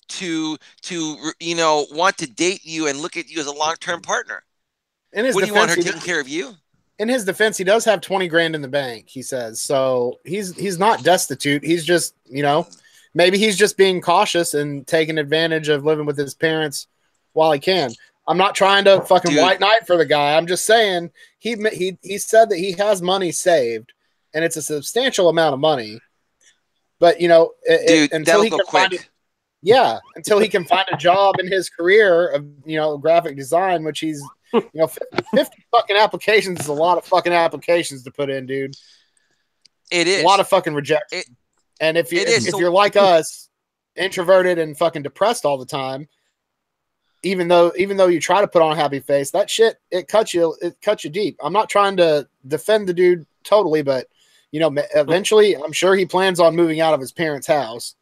to want to date you and look at you as a long-term partner? In his what do you want her defense, taking care of you? In his defense, he does have 20 grand in the bank, he says. So he's not destitute. He's just, maybe he's just being cautious and taking advantage of living with his parents while he can. I'm not trying to fucking white knight for the guy. I'm just saying he said that he has money saved. And it's a substantial amount of money, but until he can find it, until he can find a job in his career of graphic design, which he's 50 fucking applications is a lot of fucking applications to put in, dude. It is a lot of fucking rejection. And if you're like us, introverted and fucking depressed all the time, even though you try to put on a happy face, that shit it cuts you deep. I'm not trying to defend the dude totally, but eventually, I'm sure he plans on moving out of his parents' house.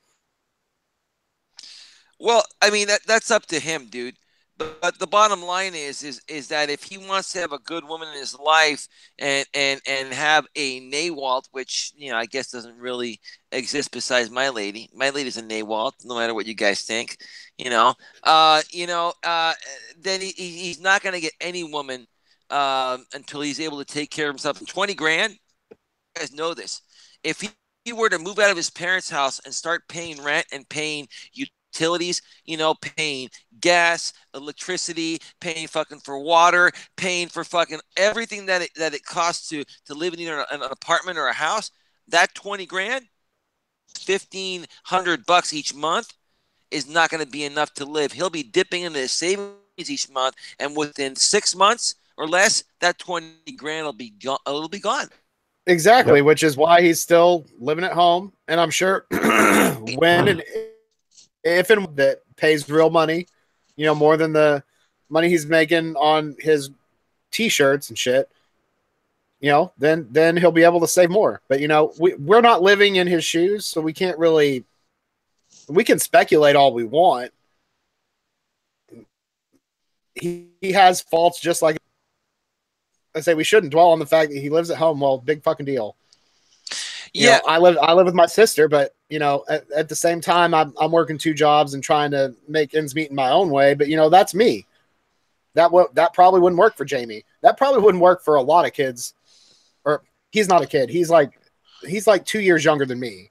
Well, I mean, that's up to him, dude. But the bottom line is that if he wants to have a good woman in his life and have a NAWALT, which I guess doesn't really exist besides my lady. My lady's a NAWALT, no matter what you guys think. Then he's not going to get any woman until he's able to take care of himself. 20 grand. Guys know this. If he were to move out of his parents' house and start paying rent and paying utilities, paying gas, electricity, paying fucking for water, paying for fucking everything that it costs to live in either an apartment or a house, that 20 grand, $1,500 each month is not going to be enough to live. He'll be dipping into his savings each month, and within 6 months or less, that 20 grand will be gone. It'll be gone. Exactly, Yep. which is why he's still living at home. And I'm sure when and if and that pays real money, more than the money he's making on his t-shirts and shit, then he'll be able to save more. But we're not living in his shoes, so we can't really. We can speculate all we want. He has faults just like I say. We shouldn't dwell on the fact that he lives at home. Well, big fucking deal. Yeah, I live with my sister, but at the same time, I'm working 2 jobs and trying to make ends meet in my own way. But that's me. That probably wouldn't work for Jamie. That probably wouldn't work for a lot of kids. Or he's not a kid. He's like 2 years younger than me.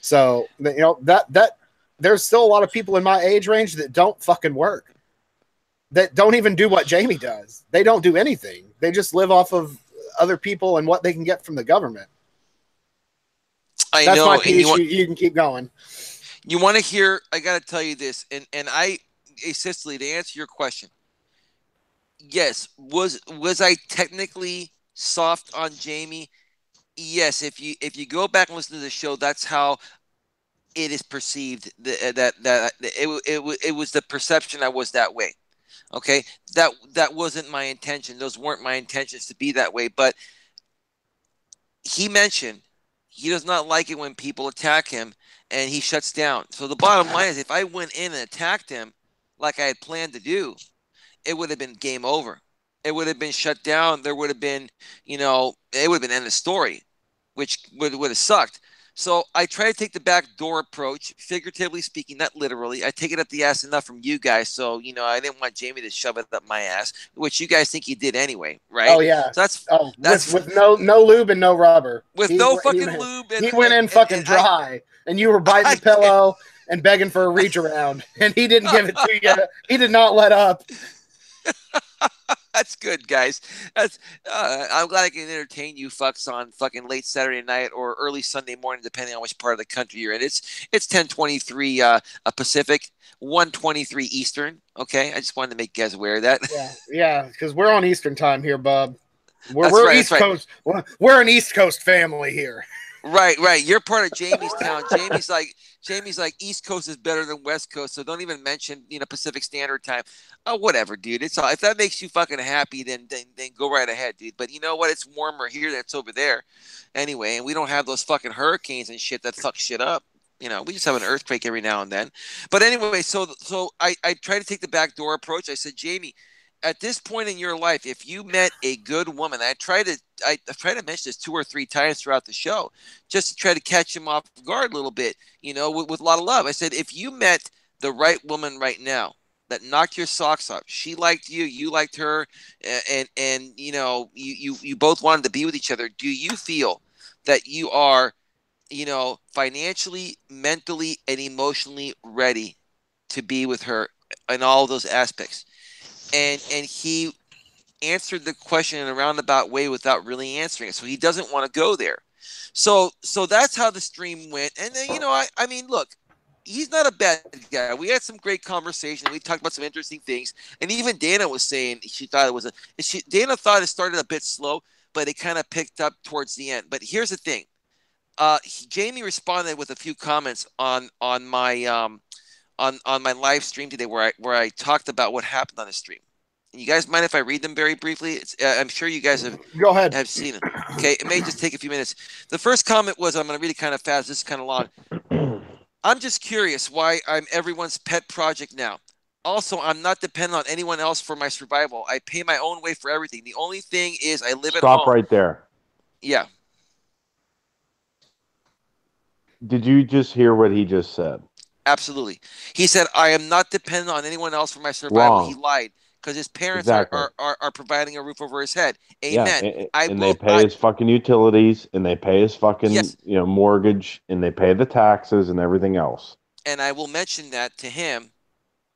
So that there's still a lot of people in my age range that don't fucking work. That don't even do what Jamie does. They don't do anything. They just live off of other people and what they can get from the government. That's my piece. You can keep going. You want to hear? I got to tell you this, and Cicely, to answer your question, yes, was I technically soft on Jamie? Yes. If you go back and listen to the show, that's how it is perceived. That it was the perception I was that way. Okay, that wasn't my intention. Those weren't my intentions to be that way. But he mentioned he does not like it when people attack him, and he shuts down. So the bottom line is, if I went in and attacked him like I had planned to do, it would have been game over. It would have been shut down. There would have been, it would have been end of story, which would have sucked. So I try to take the back door approach, figuratively speaking, not literally. I take it up the ass enough from you guys, so I didn't want Jamie to shove it up my ass, which you guys think he did anyway, right? Oh yeah. So that's with no lube and no rubber. With no fucking lube. He went in fucking dry, and you were biting the pillow and begging for a reach around, and he didn't give it to you. He did not let up. That's good, guys. I'm glad I can entertain you fucks on fucking late Saturday night or early Sunday morning, depending on which part of the country you're in. It's 10:23 Pacific, 1:23 Eastern. Okay, I just wanted to make you guys aware of that. Yeah, because we're on Eastern time here, bub. We're East Coast. We're an East Coast family here. Right. You're part of Jamie's town. Jamie's like East Coast is better than West Coast, so don't even mention Pacific Standard Time. Oh, whatever, dude. It's all, if that makes you fucking happy, then go right ahead, dude. But you know what? It's warmer here than it's over there, anyway. And we don't have those fucking hurricanes and shit that fuck shit up. We just have an earthquake every now and then. But anyway, so I try to take the back door approach. I said, Jamie, at this point in your life, if you met a good woman, I try to mention this 2 or 3 times throughout the show, just to try to catch him off guard a little bit, with a lot of love. I said, if you met the right woman right now that knocked your socks off, she liked you, you liked her, and you both wanted to be with each other, do you feel that you are, financially, mentally, and emotionally ready to be with her in all of those aspects? And he answered the question in a roundabout way without really answering it. So he doesn't want to go there. So that's how the stream went. And then, I mean, look, he's not a bad guy. We had some great conversation. We talked about some interesting things. And even Dana was saying Dana thought it started a bit slow, but it kind of picked up towards the end. But here's the thing. Jamie responded with a few comments on my on my live stream today where I talked about what happened on the stream. And you guys mind if I read them very briefly? I'm sure you guys have seen them. Okay, it may just take a few minutes. The first comment was, I'm going to read it kind of fast. This is kind of long. I'm just curious why I'm everyone's pet project now. Also, I'm not dependent on anyone else for my survival. I pay my own way for everything. The only thing is I live at home. Stop right there. Yeah. Did you just hear what he just said? Absolutely. He said, I am not dependent on anyone else for my survival. Wrong. He lied because his parents are providing a roof over his head. Amen. Yeah, and they pay his fucking utilities, and they pay his fucking mortgage, and they pay the taxes and everything else. And I will mention that to him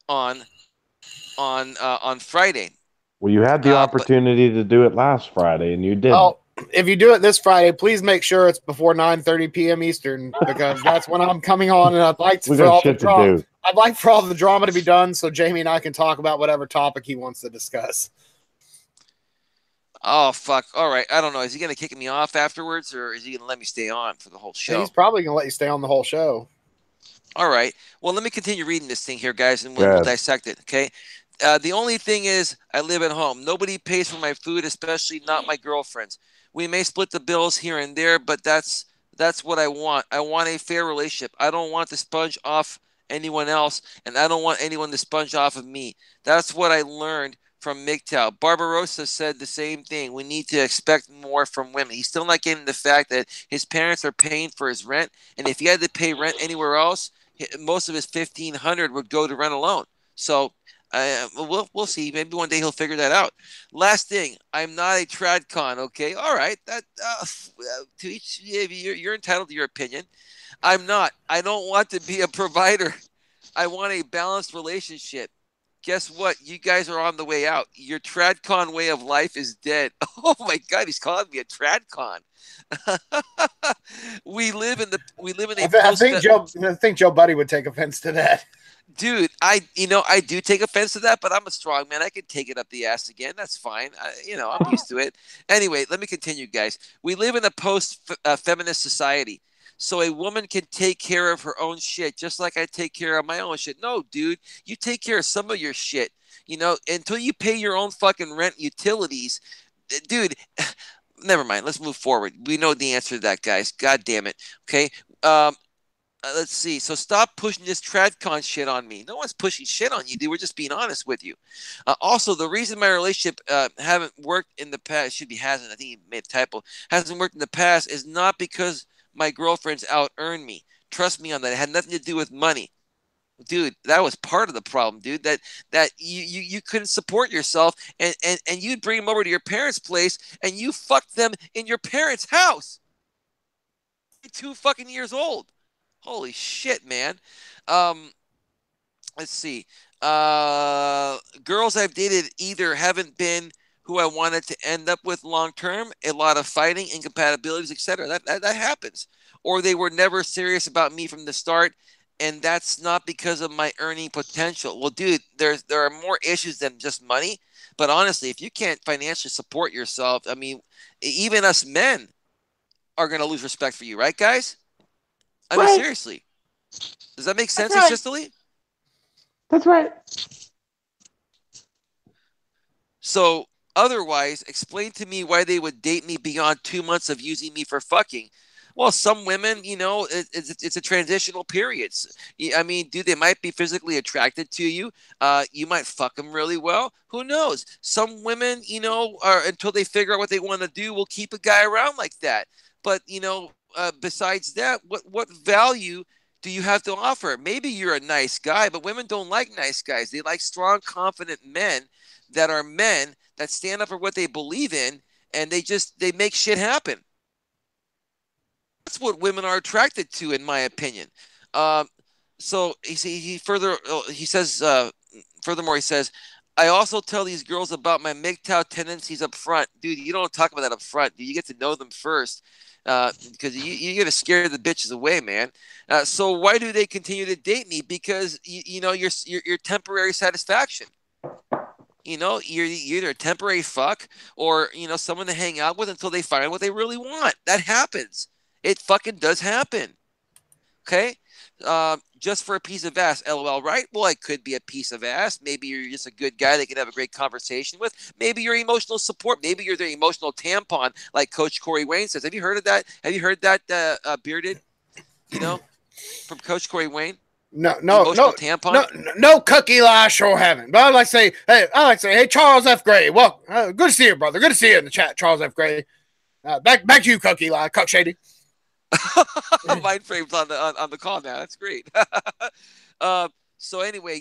on Friday. Well, you had the opportunity to do it last Friday, and you didn't. Oh, if you do it this Friday, please make sure it's before 9:30 p.m. Eastern, because that's when I'm coming on, and I'd like We got shit to do. I'd like for all the drama to be done so Jamie and I can talk about whatever topic he wants to discuss. Oh, fuck. All right. I don't know. Is he going to kick me off afterwards, or is he going to let me stay on for the whole show? He's probably going to let you stay on the whole show. All right. Well, let me continue reading this thing here, guys, and we'll dissect it, okay? The only thing is I live at home. Nobody pays for my food, especially not my girlfriends. We may split the bills here and there, but that's what I want. I want a fair relationship. I don't want to sponge off anyone else, and I don't want anyone to sponge off of me. That's what I learned from MGTOW. Barbarossa said the same thing. We need to expect more from women. He's still not getting the fact that his parents are paying for his rent, and if he had to pay rent anywhere else, most of his $1,500 would go to rent alone. So we'll see. Maybe one day he'll figure that out. Last thing, I'm not a tradcon. Okay, all right. That to each, you're entitled to your opinion. I'm not. I don't want to be a provider. I want a balanced relationship. Guess what? You guys are on the way out. Your tradcon way of life is dead. Oh my God, he's calling me a tradcon. we live in a. I think Joe Buddy would take offense to that. Dude, I do take offense to that, but I'm a strong man. I can take it up the ass again. That's fine. I'm used to it. Anyway, let me continue, guys. We live in a post-feminist society. So a woman can take care of her own shit just like I take care of my own shit. No, dude, you take care of some of your shit. Until you pay your own fucking rent, utilities. Dude, never mind. Let's move forward. We know the answer to that, guys. God damn it. Okay. Let's see. So stop pushing this tradcon shit on me. No one's pushing shit on you, dude. We're just being honest with you. Also, the reason my relationship haven't worked in the past, hasn't. I think he made a typo. Hasn't worked in the past is not because my girlfriends out earn me. Trust me on that. It had nothing to do with money. Dude, that was part of the problem, dude. That you couldn't support yourself, and you'd bring them over to your parents' place and you fucked them in your parents' house. 2 fucking years old. Holy shit, man. Let's see. Girls I've dated either haven't been who I wanted to end up with long term, a lot of fighting, incompatibilities, etc. That happens. Or they were never serious about me from the start, and that's not because of my earning potential. Well, dude, there are more issues than just money. But honestly, if you can't financially support yourself, I mean, even us men are going to lose respect for you, right, guys? I mean, seriously. Does that make sense, Sicily? That's right. So, otherwise, explain to me why they would date me beyond 2 months of using me for fucking. Well, some women, it's a transitional period. I mean, dude, they might be physically attracted to you. You might fuck them really well. Who knows? Some women, until they figure out what they want to do, will keep a guy around like that. But, besides that, what value do you have to offer? Maybe you're a nice guy, but women don't like nice guys. They like strong, confident men that stand up for what they believe in, and they make shit happen. That's what women are attracted to, in my opinion. So furthermore, he says, I also tell these girls about my MGTOW tendencies up front. Dude, you don't talk about that up front. Dude, you get to know them first. Because you got to scare the bitches away, man. So why do they continue to date me? Because you're temporary satisfaction. You're either a temporary fuck or someone to hang out with until they find what they really want. That happens. It fucking does happen. Okay. Just for a piece of ass, LOL, right? Well, I could be a piece of ass. Maybe you're just a good guy they can have a great conversation with. Maybe you're emotional support. Maybe you're the emotional tampon, like Coach Corey Wayne says. Have you heard of that? Have you heard that, Bearded? From Coach Corey Wayne? No, tampon? No, Cuck Eli, sure haven't. But I like to say, hey, Charles F. Gray. Well, good to see you, brother. Good to see you in the chat, Charles F. Gray. Back to you, Cuck Eli, Cuck Shady. Mind frames on the call now. That's great. So anyway,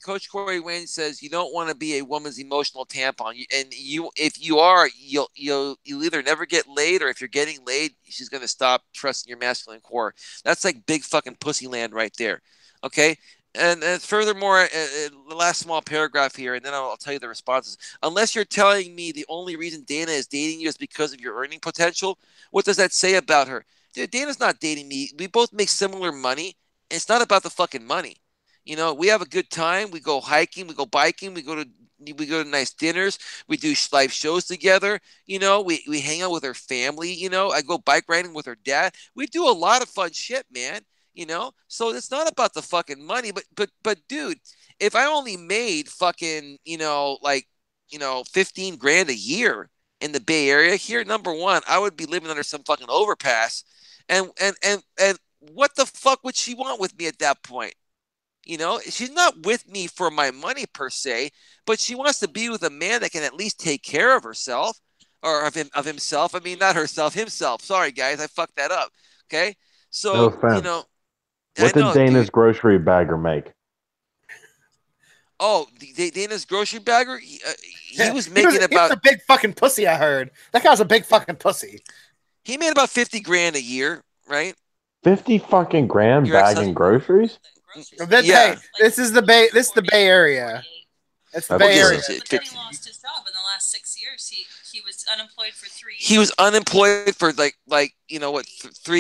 Coach Corey Wayne says you don't want to be a woman's emotional tampon, if you are, you'll either never get laid, or if you're getting laid, she's gonna stop trusting your masculine core. That's like big fucking pussy land right there. Okay, And furthermore, the last small paragraph here, and then I'll tell you the responses. Unless you're telling me the only reason Dana is dating you is because of your earning potential, what does that say about her? Dude, Dana's not dating me. We both make similar money. And it's not about the fucking money. We have a good time. We go hiking. We go biking. We go to nice dinners. We do live shows together. We hang out with her family. I go bike riding with her dad. We do a lot of fun shit, man. So it's not about the fucking money, but dude, if I only made fucking 15 grand a year in the Bay Area here, number one, I would be living under some fucking overpass. And what the fuck would she want with me at that point? She's not with me for my money per se, but she wants to be with a man that can at least take care of herself, or of himself. I mean, not herself, himself. Sorry, guys, I fucked that up. Okay, No so offense. I What did know, Dana's dude. grocery bagger make? Oh, Dana's grocery bagger. He was he was making he was about. a big fucking pussy. I heard that guy was a big fucking pussy. He made about 50 grand a year, right? 50 fucking grand Your bagging ex-husband. groceries? Hey, Yeah. this is the Bay. This is the Bay Area. It's the That's Bay Area. good. But then he lost his job in the last 6 years. He was unemployed for 3 years. He was unemployed for 3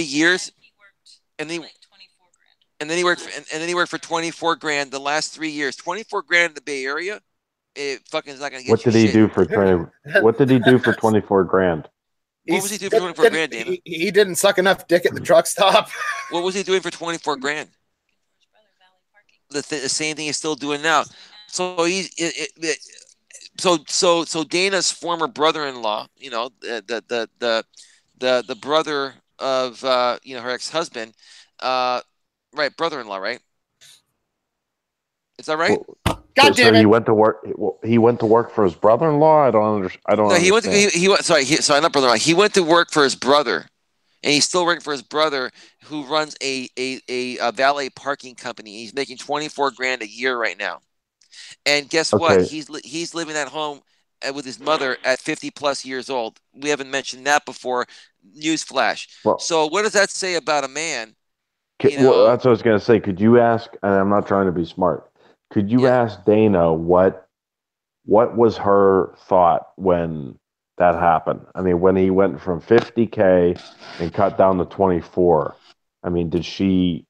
years, And he worked and he like 24 grand. and then he worked and then he worked for 24 grand the last 3 years. 24 grand in the Bay Area, it fucking is not gonna get What you did he shit. do for 20? What did he do for 24 grand? What was he doing for 24 grand, Dana? He didn't suck enough dick at the truck stop. What was he doing for 24 grand? The same thing he's still doing now. So so Dana's former brother-in-law, the brother of her ex-husband, right, brother-in-law, right? Is that right? Well, God damn so it! he went to work. He went to work for his brother-in-law. I don't understand. I don't. No, he understand. went to sorry, not brother-in-law. He went to work for his brother, and he's still working for his brother, who runs a valet parking company. He's making 24 grand a year right now. And guess what? Okay. He's living at home with his mother at 50 plus years old. We haven't mentioned that before. Newsflash. Well, So what does that say about a man? well, that's what I was going to say. Could you ask? And I'm not trying to be smart. Could you Yeah. ask Dana what was her thought when that happened? I mean, when he went from 50K and cut down to 24. I mean, did she?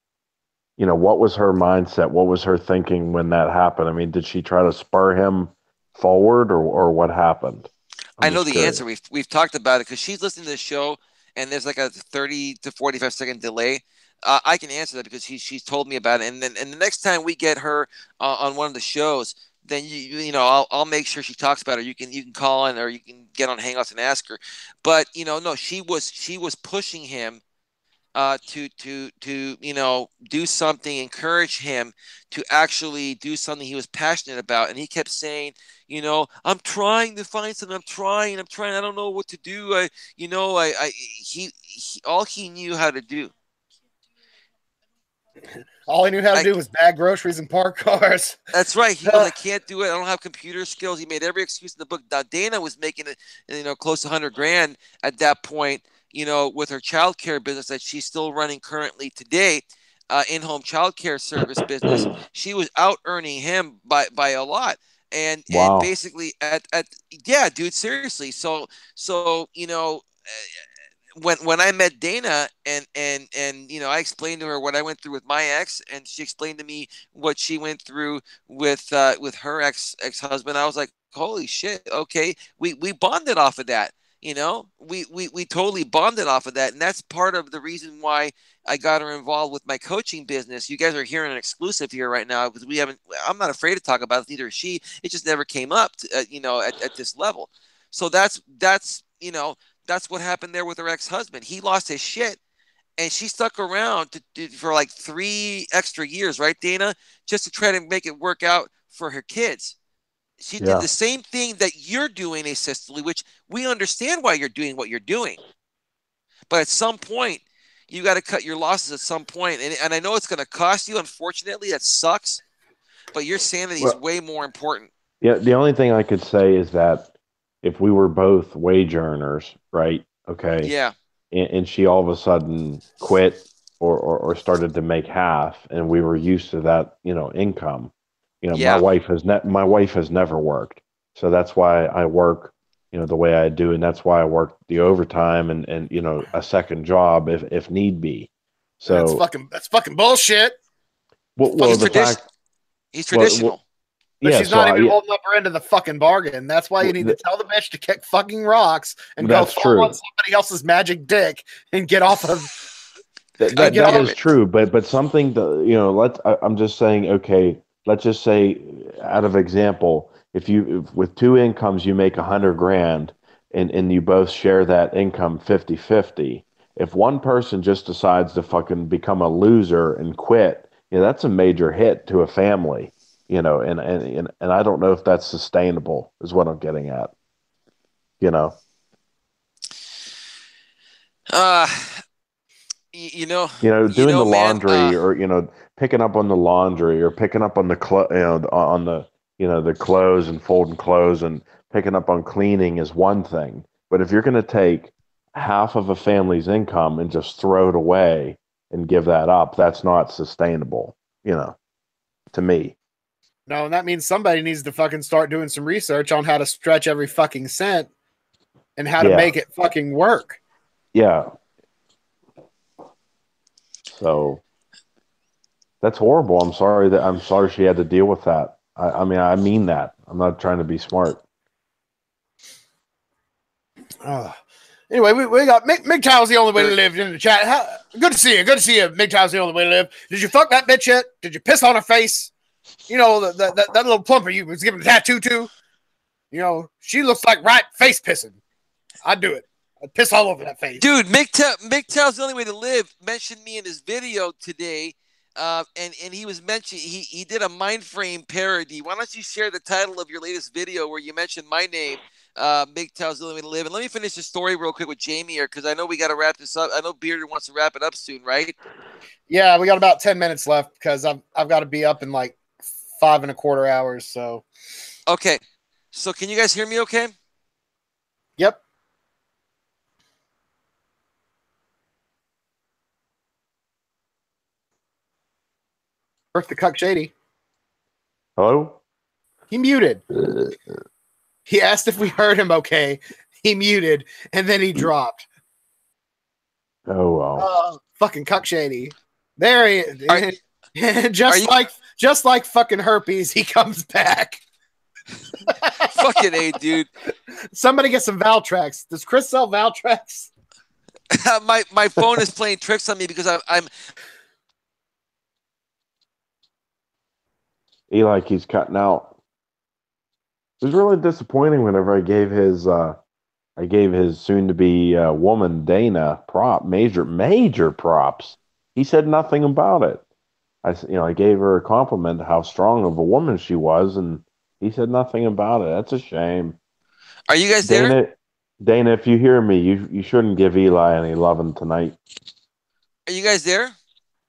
What was her mindset? What was her thinking when that happened? I mean, did she try to spur him forward, or what happened? I I'm know just the curious. answer. We've talked about it because she's listening to the show, and there's like a 30 to 45-second delay. I can answer that because she's told me about it, and the next time we get her on one of the shows, then I'll make sure she talks about it. You can call in, or you can get on Hangouts and ask her. But no, she was pushing him to do something, encourage him to actually do something he was passionate about, and he kept saying, I'm trying to find something. I'm trying. I don't know what to do. He all he knew how to do. All he knew how to do was bag groceries and park cars. That's right. He goes, I can't do it. I don't have computer skills. He made every excuse in the book. Now Dana was making it, close to 100 grand at that point, with her childcare business that she's still running currently today, in-home childcare service business. She was out earning him by a lot. And Wow. basically yeah, dude, seriously. So when I met Dana and I explained to her what I went through with my ex, and she explained to me what she went through with her ex-husband. I was like, holy shit, okay. We bonded off of that. We totally bonded off of that, and that's part of the reason why I got her involved with my coaching business. You guys are hearing an exclusive here right now because I'm not afraid to talk about it, neither is she. It just never came up at this level. So that's what happened there with her ex-husband. He lost his shit, and she stuck around for like 3 extra years, right, Dana? Just to try to make it work out for her kids. She did the same thing that you're doing, asystole, which we understand why you're doing what you're doing. But at some point, you got to cut your losses at some point. And I know it's going to cost you. Unfortunately, that sucks. But your sanity is way more important. Yeah, the only thing I could say is that if we were both wage earners, right? Okay. Yeah. And she all of a sudden quit or started to make half, and we were used to that, income. My Yeah. wife has never worked, so that's why I work, the way I do, and that's why I work the overtime and a second job if need be. So, That's fucking bullshit. well, He's the tradition. fact, He's well, traditional. But yeah, she's not even holding up her end of the fucking bargain. That's why you need to tell the bitch to kick fucking rocks and go that's fall on true. somebody else's magic dick and get off of. That Damn is it. true, but something that I'm just saying, okay, let's just say, out of example, if with two incomes you make 100 grand, and you both share that income 50-50. If one person just decides to fucking become a loser and quit, that's a major hit to a family, and I don't know if that's sustainable, is what I'm getting at, you know. Uh, you know, Doing the man. laundry, or picking up on the laundry, or picking up on the on the the clothes, and folding clothes, and picking up on cleaning is one thing. But if you're going to take half of a family's income and just throw it away and give that up, that's not sustainable, to me. No, and that means somebody needs to fucking start doing some research on how to stretch every fucking cent and how to Yeah. make it fucking work. Yeah. So that's horrible. I'm sorry she had to deal with that. I mean, I mean that. I'm not trying to be smart. Anyway, we got MGTOW's the only way to live in the chat. Good to see you. Good to see you. MGTOW's the only way to live. Did you fuck that bitch yet? Did you piss on her face? That little plumper you was giving a tattoo to? She looks like right face pissing. I'd do it. I'd piss all over that face. Dude, MGTOW's the only way to live mentioned me in his video today. And he was mentioning he did a mind frame parody. Why don't you share the title of your latest video where you mentioned my name, MGTOW's the only way to live? And let me finish the story real quick with Jamie here, because I know we got to wrap this up. I know Bearder wants to wrap it up soon, right? Yeah, we got about 10 minutes left because I've got to be up in like 5.25 hours. So okay. So can you guys hear me okay? Yep. Earth the Cuck Shady. Hello? He muted. He asked if we heard him okay. He muted, and then he dropped. Oh, well. Fucking Cuck Shady. There he is. Just like fucking herpes, he comes back. Fucking A, dude. Somebody get some Valtrex. Does Chris sell Valtrex? my phone is playing tricks on me because I'm Eli keeps cutting out. It was really disappointing whenever I gave his soon to be woman Dana major props. He said nothing about it. I gave her a compliment how strong of a woman she was, and he said nothing about it. That's a shame. Are you guys there? Dana, if you hear me, you shouldn't give Eli any loving tonight. Are you guys there?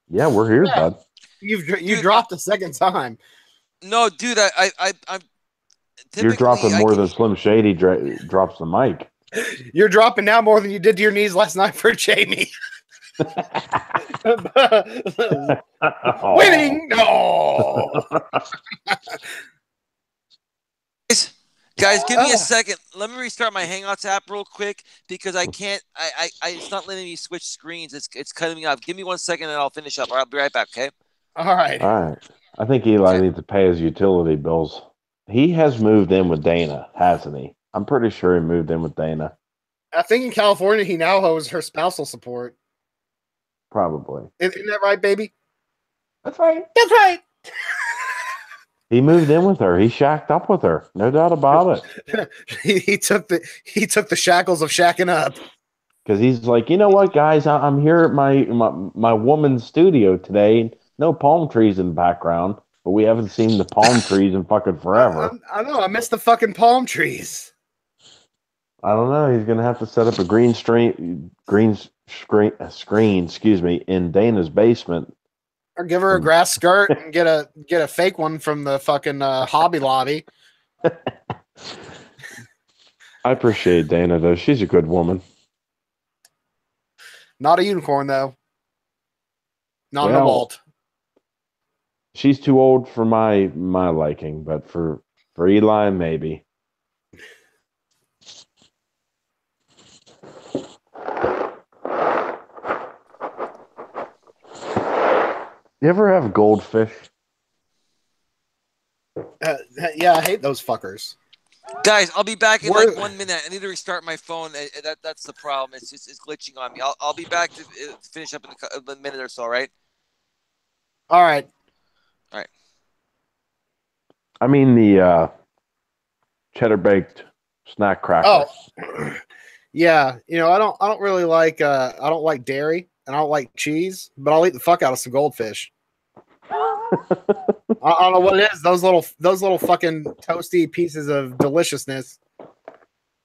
Yeah, we're here, bud. You dropped a second time. No, dude, I'm You're dropping more than Slim Shady drops the mic. You're dropping now more than you did to your knees last night for Jamie. Winning, no. Guys, give me a second. Let me restart my Hangouts app real quick because I can't. It's not letting me switch screens. It's cutting me off. Give me 1 second and I'll finish up. I'll be right back. Okay. All right. I think Eli needs to pay his utility bills. He has moved in with Dana, hasn't he? I'm pretty sure he moved in with Dana. I think in California he now owes her spousal support. Probably. Isn't that right, baby? That's right. That's right. He moved in with her. He shacked up with her. No doubt about it. he took the shackles of shacking up. Because he's like, you know what, guys? I'm here at my woman's studio today. No palm trees in the background, but we haven't seen the palm trees in fucking forever. I know. I miss the fucking palm trees. I don't know. He's gonna have to set up a green screen, in Dana's basement, or give her a grass skirt and get a fake one from the fucking Hobby Lobby. I appreciate Dana though. She's a good woman. Not a unicorn though. Not an adult. She's too old for my liking, but for Eli, maybe. You ever have goldfish? Yeah, I hate those fuckers. Guys, I'll be back in like 1 minute. I need to restart my phone. That's the problem. It's glitching on me. I'll be back to finish up in a minute or so. Right. All right. I mean the cheddar baked snack crackers. Oh, yeah. I don't really like. I don't like dairy and I don't like cheese, but I'll eat the fuck out of some goldfish. I don't know what it is. Those little fucking toasty pieces of deliciousness.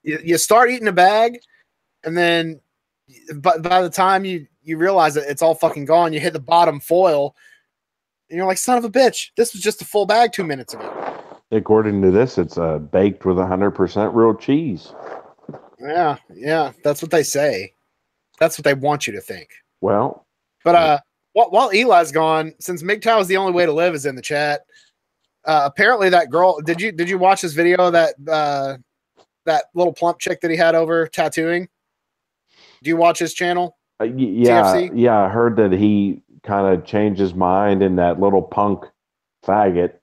You start eating a bag, and then, by the time you realize that it's all fucking gone, you hit the bottom foil, and you're like, son of a bitch, this was just a full bag 2 minutes ago. According to this, it's baked with 100% real cheese. Yeah, that's what they say. That's what they want you to think. Well, but while Eli's gone, since MGTOW is the only way to live is in the chat. Apparently, that girl. Did you watch this video of that little plump chick that he had over tattooing? Do you watch his channel? Yeah, I heard that he kind of changed his mind, and that little punk faggot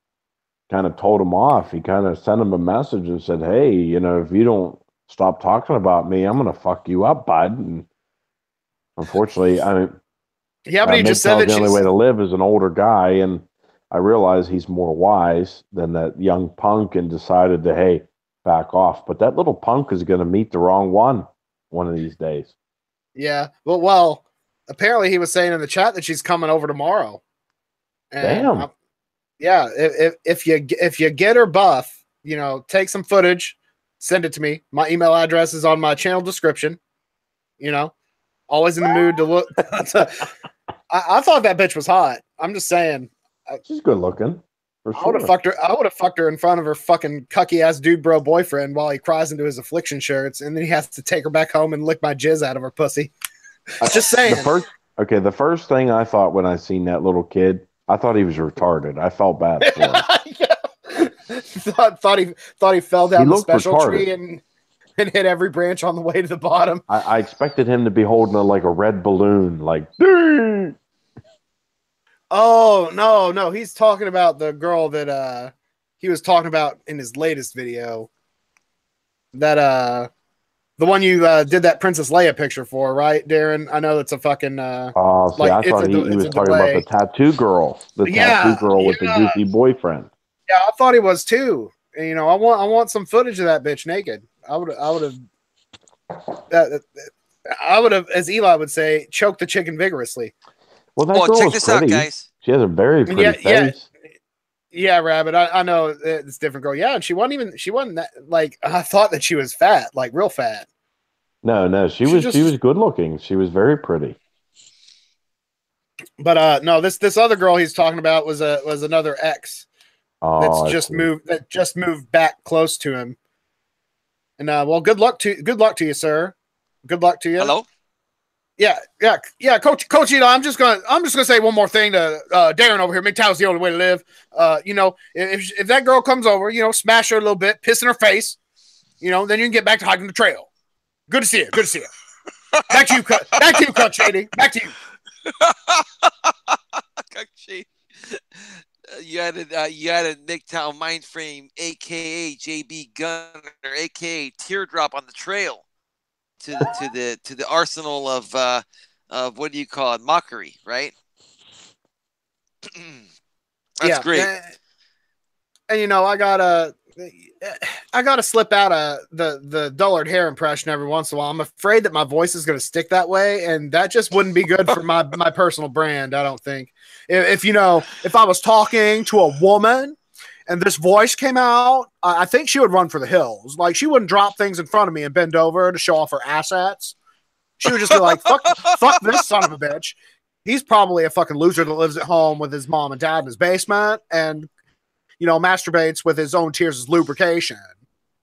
kind of told him off. He kind of sent him a message and said, "Hey, if you don't stop talking about me, I'm gonna fuck you up, bud." And unfortunately, but he just said that the only way to live is an older guy, and I realize he's more wise than that young punk and decided to, hey, back off. But that little punk is going to meet the wrong one of these days. Yeah. Well, apparently he was saying in the chat that she's coming over tomorrow. And damn. Yeah. If you get her buff, take some footage, send it to me. My email address is on my channel description. Always in the mood to look. I thought that bitch was hot. I'm just saying. She's good looking. For sure. I would have fucked her in front of her fucking cucky ass dude bro boyfriend while he cries into his affliction shirts, and then he has to take her back home and lick my jizz out of her pussy. Just saying. The first thing I thought when I seen that little kid, I thought he was retarded. I felt bad for him. thought he fell down the special retarded. tree and hit every branch on the way to the bottom. I expected him to be holding a red balloon, like, ding! Oh, no. He's talking about the girl that he was talking about in his latest video. That the one you did that Princess Leia picture for, right, Darren? I know it's a fucking I thought he was talking about the tattoo girl. Tattoo girl with the goofy boyfriend. Yeah, I thought he was too. And, I want some footage of that bitch naked. I would have, as Eli would say, choked the chicken vigorously. Well, that girl check this pretty. out, guys. She has a very pretty face. Yeah, Rabbit. I know it's a different girl. Yeah, and she wasn't that, like, I thought that she was fat, like real fat. No, she was good looking. She was very pretty. But no, this other girl he's talking about was another ex that's just moved back close to him. And well, good luck to you, sir. Good luck to you. Hello. Yeah, Coach Eli, I'm just gonna say one more thing to Darren over here. MGTOW's the only way to live. If that girl comes over, smash her a little bit, piss in her face, then you can get back to hiking the trail. Good to see you. Back to you, Cuck Shady. Back to you. Cuck Shady. You had a MGTOW mind frame, aka JB Gunner, aka Teardrop on the trail. To the arsenal of what do you call it, mockery, right? That's great. And I gotta slip out the dullard hair impression every once in a while. I'm afraid that my voice is gonna stick that way, and that just wouldn't be good for my personal brand. I don't think. If I was talking to a woman and this voice came out, I think she would run for the hills. Like, she wouldn't drop things in front of me and bend over to show off her assets. She would just be like, fuck this son of a bitch. He's probably a fucking loser that lives at home with his mom and dad in his basement and, masturbates with his own tears as lubrication.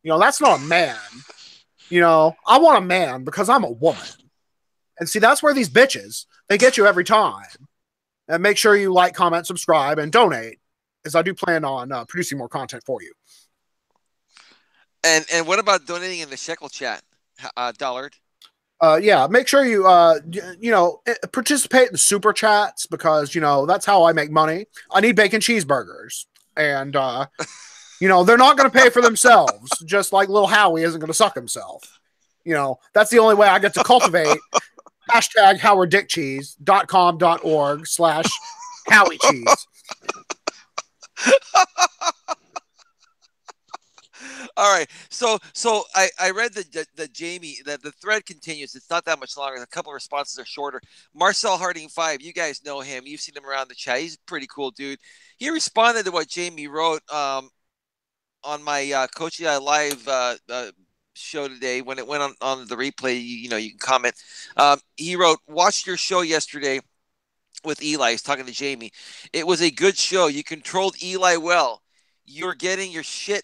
That's not a man. I want a man because I'm a woman. And see, that's where these bitches, they get you every time. And make sure you like, comment, subscribe, and donate, as I do plan on producing more content for you. And what about donating in the shekel chat, Dollard? Yeah, make sure you participate in the super chats, because that's how I make money. I need bacon cheeseburgers, and they're not going to pay for themselves. Just like little Howie isn't going to suck himself. That's the only way I get to cultivate. Hashtag HowardDickCheese.com.org/Howie Cheese. All right. So I read the Jamie, the thread continues. It's not that much longer. A couple of responses are shorter. Marcel Harding 5, you guys know him. You've seen him around the chat. He's a pretty cool dude. He responded to what Jamie wrote on my Coach Eli live show today when it went on the replay. You can comment. He wrote, "Watched your show yesterday with Eli." He's talking to Jamie. "It was a good show. You controlled Eli well. You're getting your shit.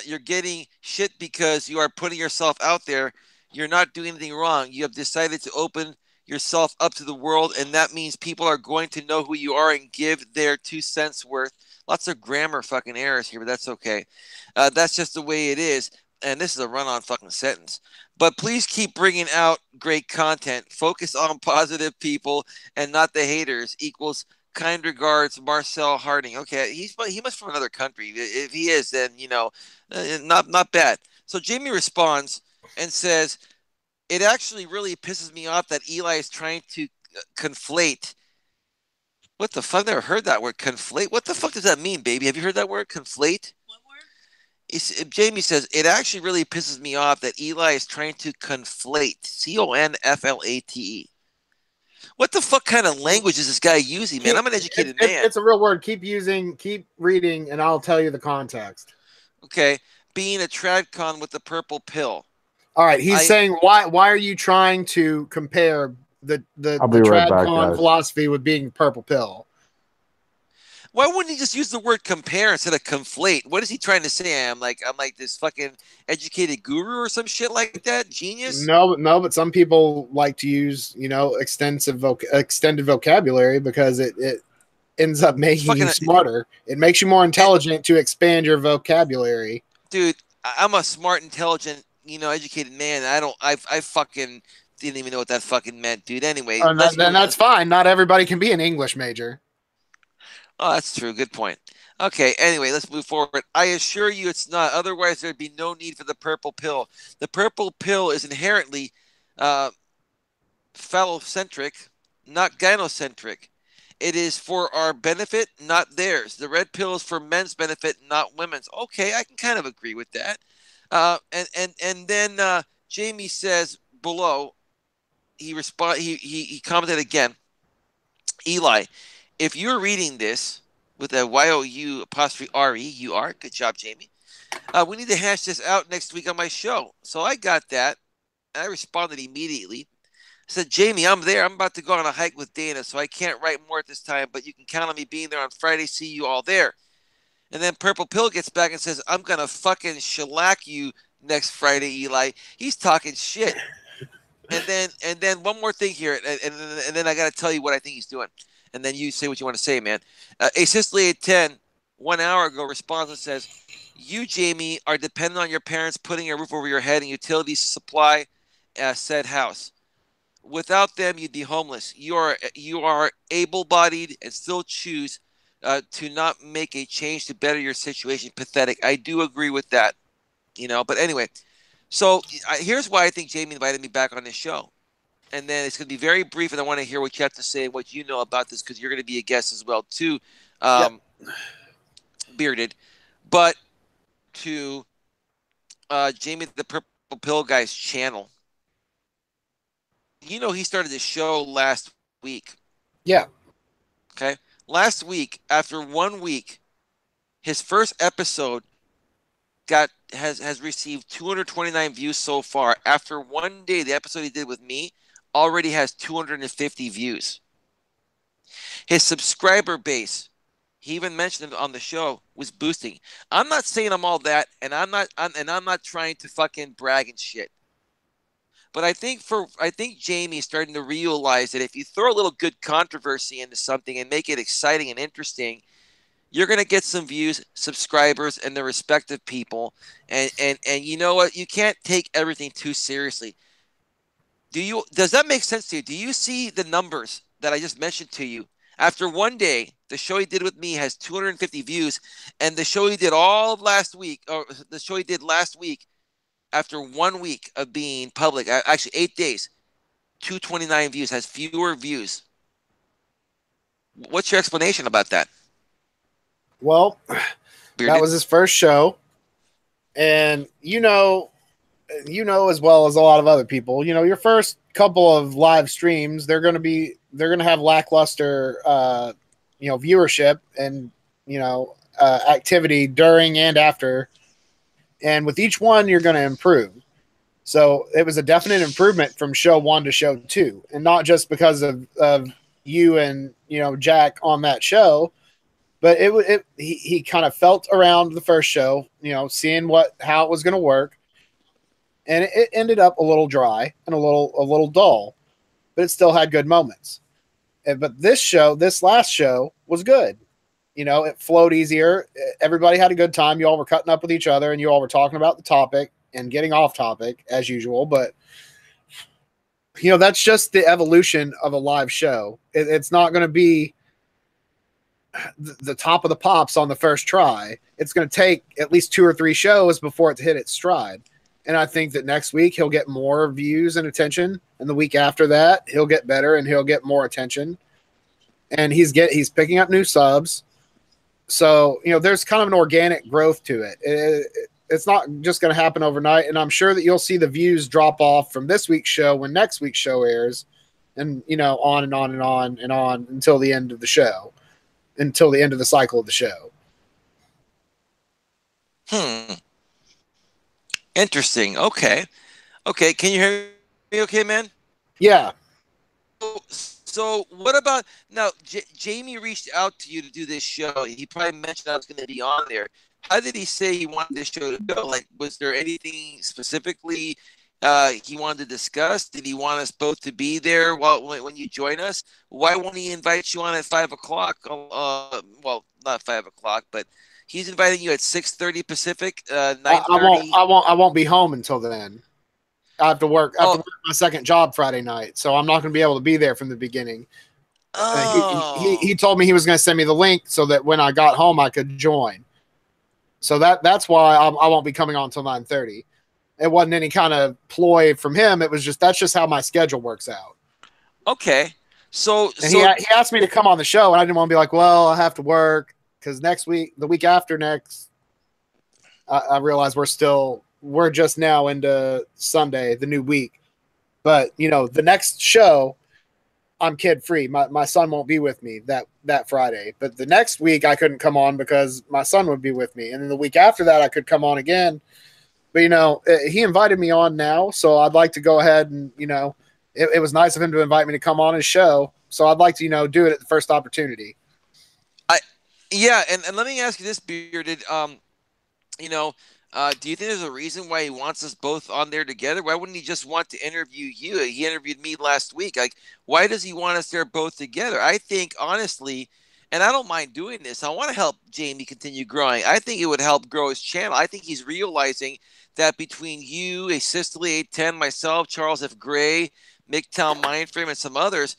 You're getting shit because you are putting yourself out there. You're not doing anything wrong. You have decided to open yourself up to the world, and that means people are going to know who you are and give their 2 cents worth." Lots of grammar fucking errors here, but that's okay. That's just the way it is. And this is a run-on fucking sentence. "But please keep bringing out great content. Focus on positive people and not the haters. Equals kind regards, Marcel Harding." Okay, he must be from another country. If he is, then not bad. So Jamie responds and says, "It actually really pisses me off that Eli is trying to conflate." What the fuck? I've never heard that word, conflate. What the fuck does that mean, baby? Have you heard that word, conflate? What word? Jamie says, "It actually really pisses me off that Eli is trying to conflate, CONFLATE. What the fuck kind of language is this guy using, man? I'm an educated man. It's a real word. Keep reading, and I'll tell you the context. Okay. "Being a tradcon with the purple pill." All right. He's saying, why are you trying to compare the tradcon philosophy with being purple pill? Why wouldn't he just use the word compare instead of conflate? What is he trying to say? I'm like this fucking educated guru or some shit like that? Genius? No, but some people like to use, extended vocabulary because it ends up making you smarter. It makes you more intelligent to expand your vocabulary. Dude, I'm a smart, intelligent, educated man. I fucking didn't even know what that fucking meant, dude. Anyway. Then that's fine. Not everybody can be an English major. Oh, that's true. Good point. Okay, anyway, let's move forward. "I assure you it's not. Otherwise, there'd be no need for the purple pill. The purple pill is inherently phallocentric, not gynocentric. It is for our benefit, not theirs. The red pill is for men's benefit, not women's." Okay, I can kind of agree with that. And then Jamie says below, he commented again, "Eli, if you're reading this with a YOU''RE, good job, Jamie. We need to hash this out next week on my show." So I got that. And I responded immediately. I said, "Jamie, I'm there. I'm about to go on a hike with Dana, so I can't write more at this time, but you can count on me being there on Friday. See you all there." And then Purple Pill gets back and says, "I'm going to fucking shellac you next Friday, Eli." He's talking shit. And then one more thing here, and then I got to tell you what I think he's doing. And then you say what you want to say, man. A Sicily at 10, 1 hour ago, responds and says, "You, Jamie, are dependent on your parents putting a roof over your head and utilities to supply said house. Without them, you'd be homeless. You are able-bodied and still choose to not make a change to better your situation. Pathetic." I do agree with that, But anyway, so here's why I think Jamie invited me back on this show. And then it's going to be very brief, and I want to hear what you have to say and what you know about this, because you're going to be a guest as well, too, Bearded. But to Jamie the Purple Pill Guy's channel. He started the show last week. Yeah. Okay. Last week, after 1 week, his first episode has received 229 views so far. After 1 day, the episode he did with me already has 250 views. His subscriber base, he even mentioned it on the show, was boosting. I'm not saying I'm all that, and I'm not trying to fucking brag and shit. But I think Jamie's starting to realize that if you throw a little good controversy into something and make it exciting and interesting, you're going to get some views, subscribers, and the respective people. And you know what? You can't take everything too seriously. Does that make sense to you? Do you see the numbers that I just mentioned to you? After one day, the show he did with me has 250 views, and the show he did all of last week, or the show he did last week, after 1 week of being public, actually 8 days, 229 views, has fewer views. What's your explanation about that? Well, Bearded? that was his first show, and you know as well as a lot of other people, your first couple of live streams, they're going to have lackluster viewership and activity during and after, and with each one you're going to improve. So it was a definite improvement from show 1 to show 2, and not just because of you and Jack on that show, but he kind of felt around the first show, seeing how it was going to work. And it ended up a little dry and a little dull, but it still had good moments. But this last show was good. It flowed easier. Everybody had a good time. You all were cutting up with each other, and you all were talking about the topic and getting off topic as usual. But that's just the evolution of a live show. It's not going to be the top of the pops on the first try. It's going to take at least 2 or 3 shows before it hit its stride. And I think that next week he'll get more views and attention, and the week after that he'll get better and he'll get more attention. And he's picking up new subs, so there's kind of an organic growth to it. It's not just going to happen overnight. And I'm sure that you'll see the views drop off from this week's show when next week's show airs, and on and on and on and on until the end of the show, until the end of the cycle of the show. Interesting. Okay. Can you hear me okay, man? Yeah. So what about now? Jamie reached out to you to do this show. He probably mentioned I was going to be on there. How did he say he wanted this show to go? Like, was there anything specifically he wanted to discuss? Did he want us both to be there when you join us? Why won't he invite you on at 5 o'clock? Well, not 5 o'clock, but he's inviting you at 6:30 Pacific, 9:30. I won't be home until then. I have to work. I have to work my second job Friday night, so I'm not going to be able to be there from the beginning. He told me he was going to send me the link so that when I got home I could join. So that's why I won't be coming on until 9:30. It wasn't any kind of ploy from him. It was that's just how my schedule works out. Okay. So he asked me to come on the show, and I didn't want to be like, well, I have to work, because the week after next, I realize we're just now into Sunday, the new week. But the next show, I'm kid free. My son won't be with me that Friday. But the next week I couldn't come on because my son would be with me. And then the week after that I could come on again. But he invited me on now, so I'd like to go ahead and it was nice of him to invite me to come on his show. So I'd like to do it at the first opportunity. Yeah, and let me ask you this, Bearded. Do you think there's a reason why he wants us both on there together? Why wouldn't he just want to interview you? He interviewed me last week. Like, why does he want us there both together? I think, honestly, and I don't mind doing this, I want to help Jamie continue growing. I think it would help grow his channel. I think he's realizing that between you, a Sicily 810, myself, Charles F. Gray, MGTOW Mindframe, and some others,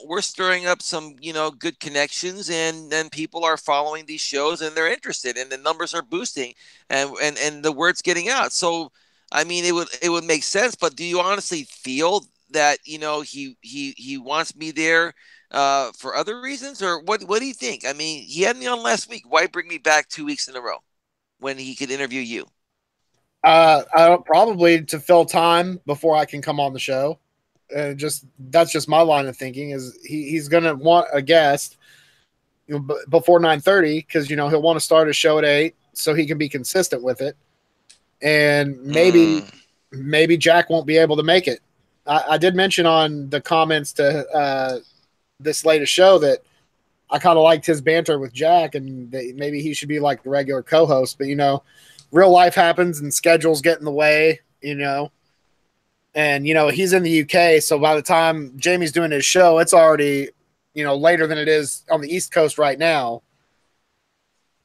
we're stirring up some, good connections, and then people are following these shows and they're interested, and the numbers are boosting, and the word's getting out. So, I mean, it would make sense. But do you honestly feel that he wants me there for other reasons, or what do you think? I mean, he had me on last week. Why bring me back 2 weeks in a row when he could interview you? Probably to fill time before I can come on the show. That's just my line of thinking, is he's going to want a guest before 9:30, because he'll want to start a show at 8 so he can be consistent with it. And maybe Jack won't be able to make it. I did mention on the comments to this latest show that I kind of liked his banter with Jack, and maybe he should be like a regular co-host. But real life happens and schedules get in the way. And, he's in the UK. So by the time Jamie's doing his show, it's already, later than it is on the East Coast right now.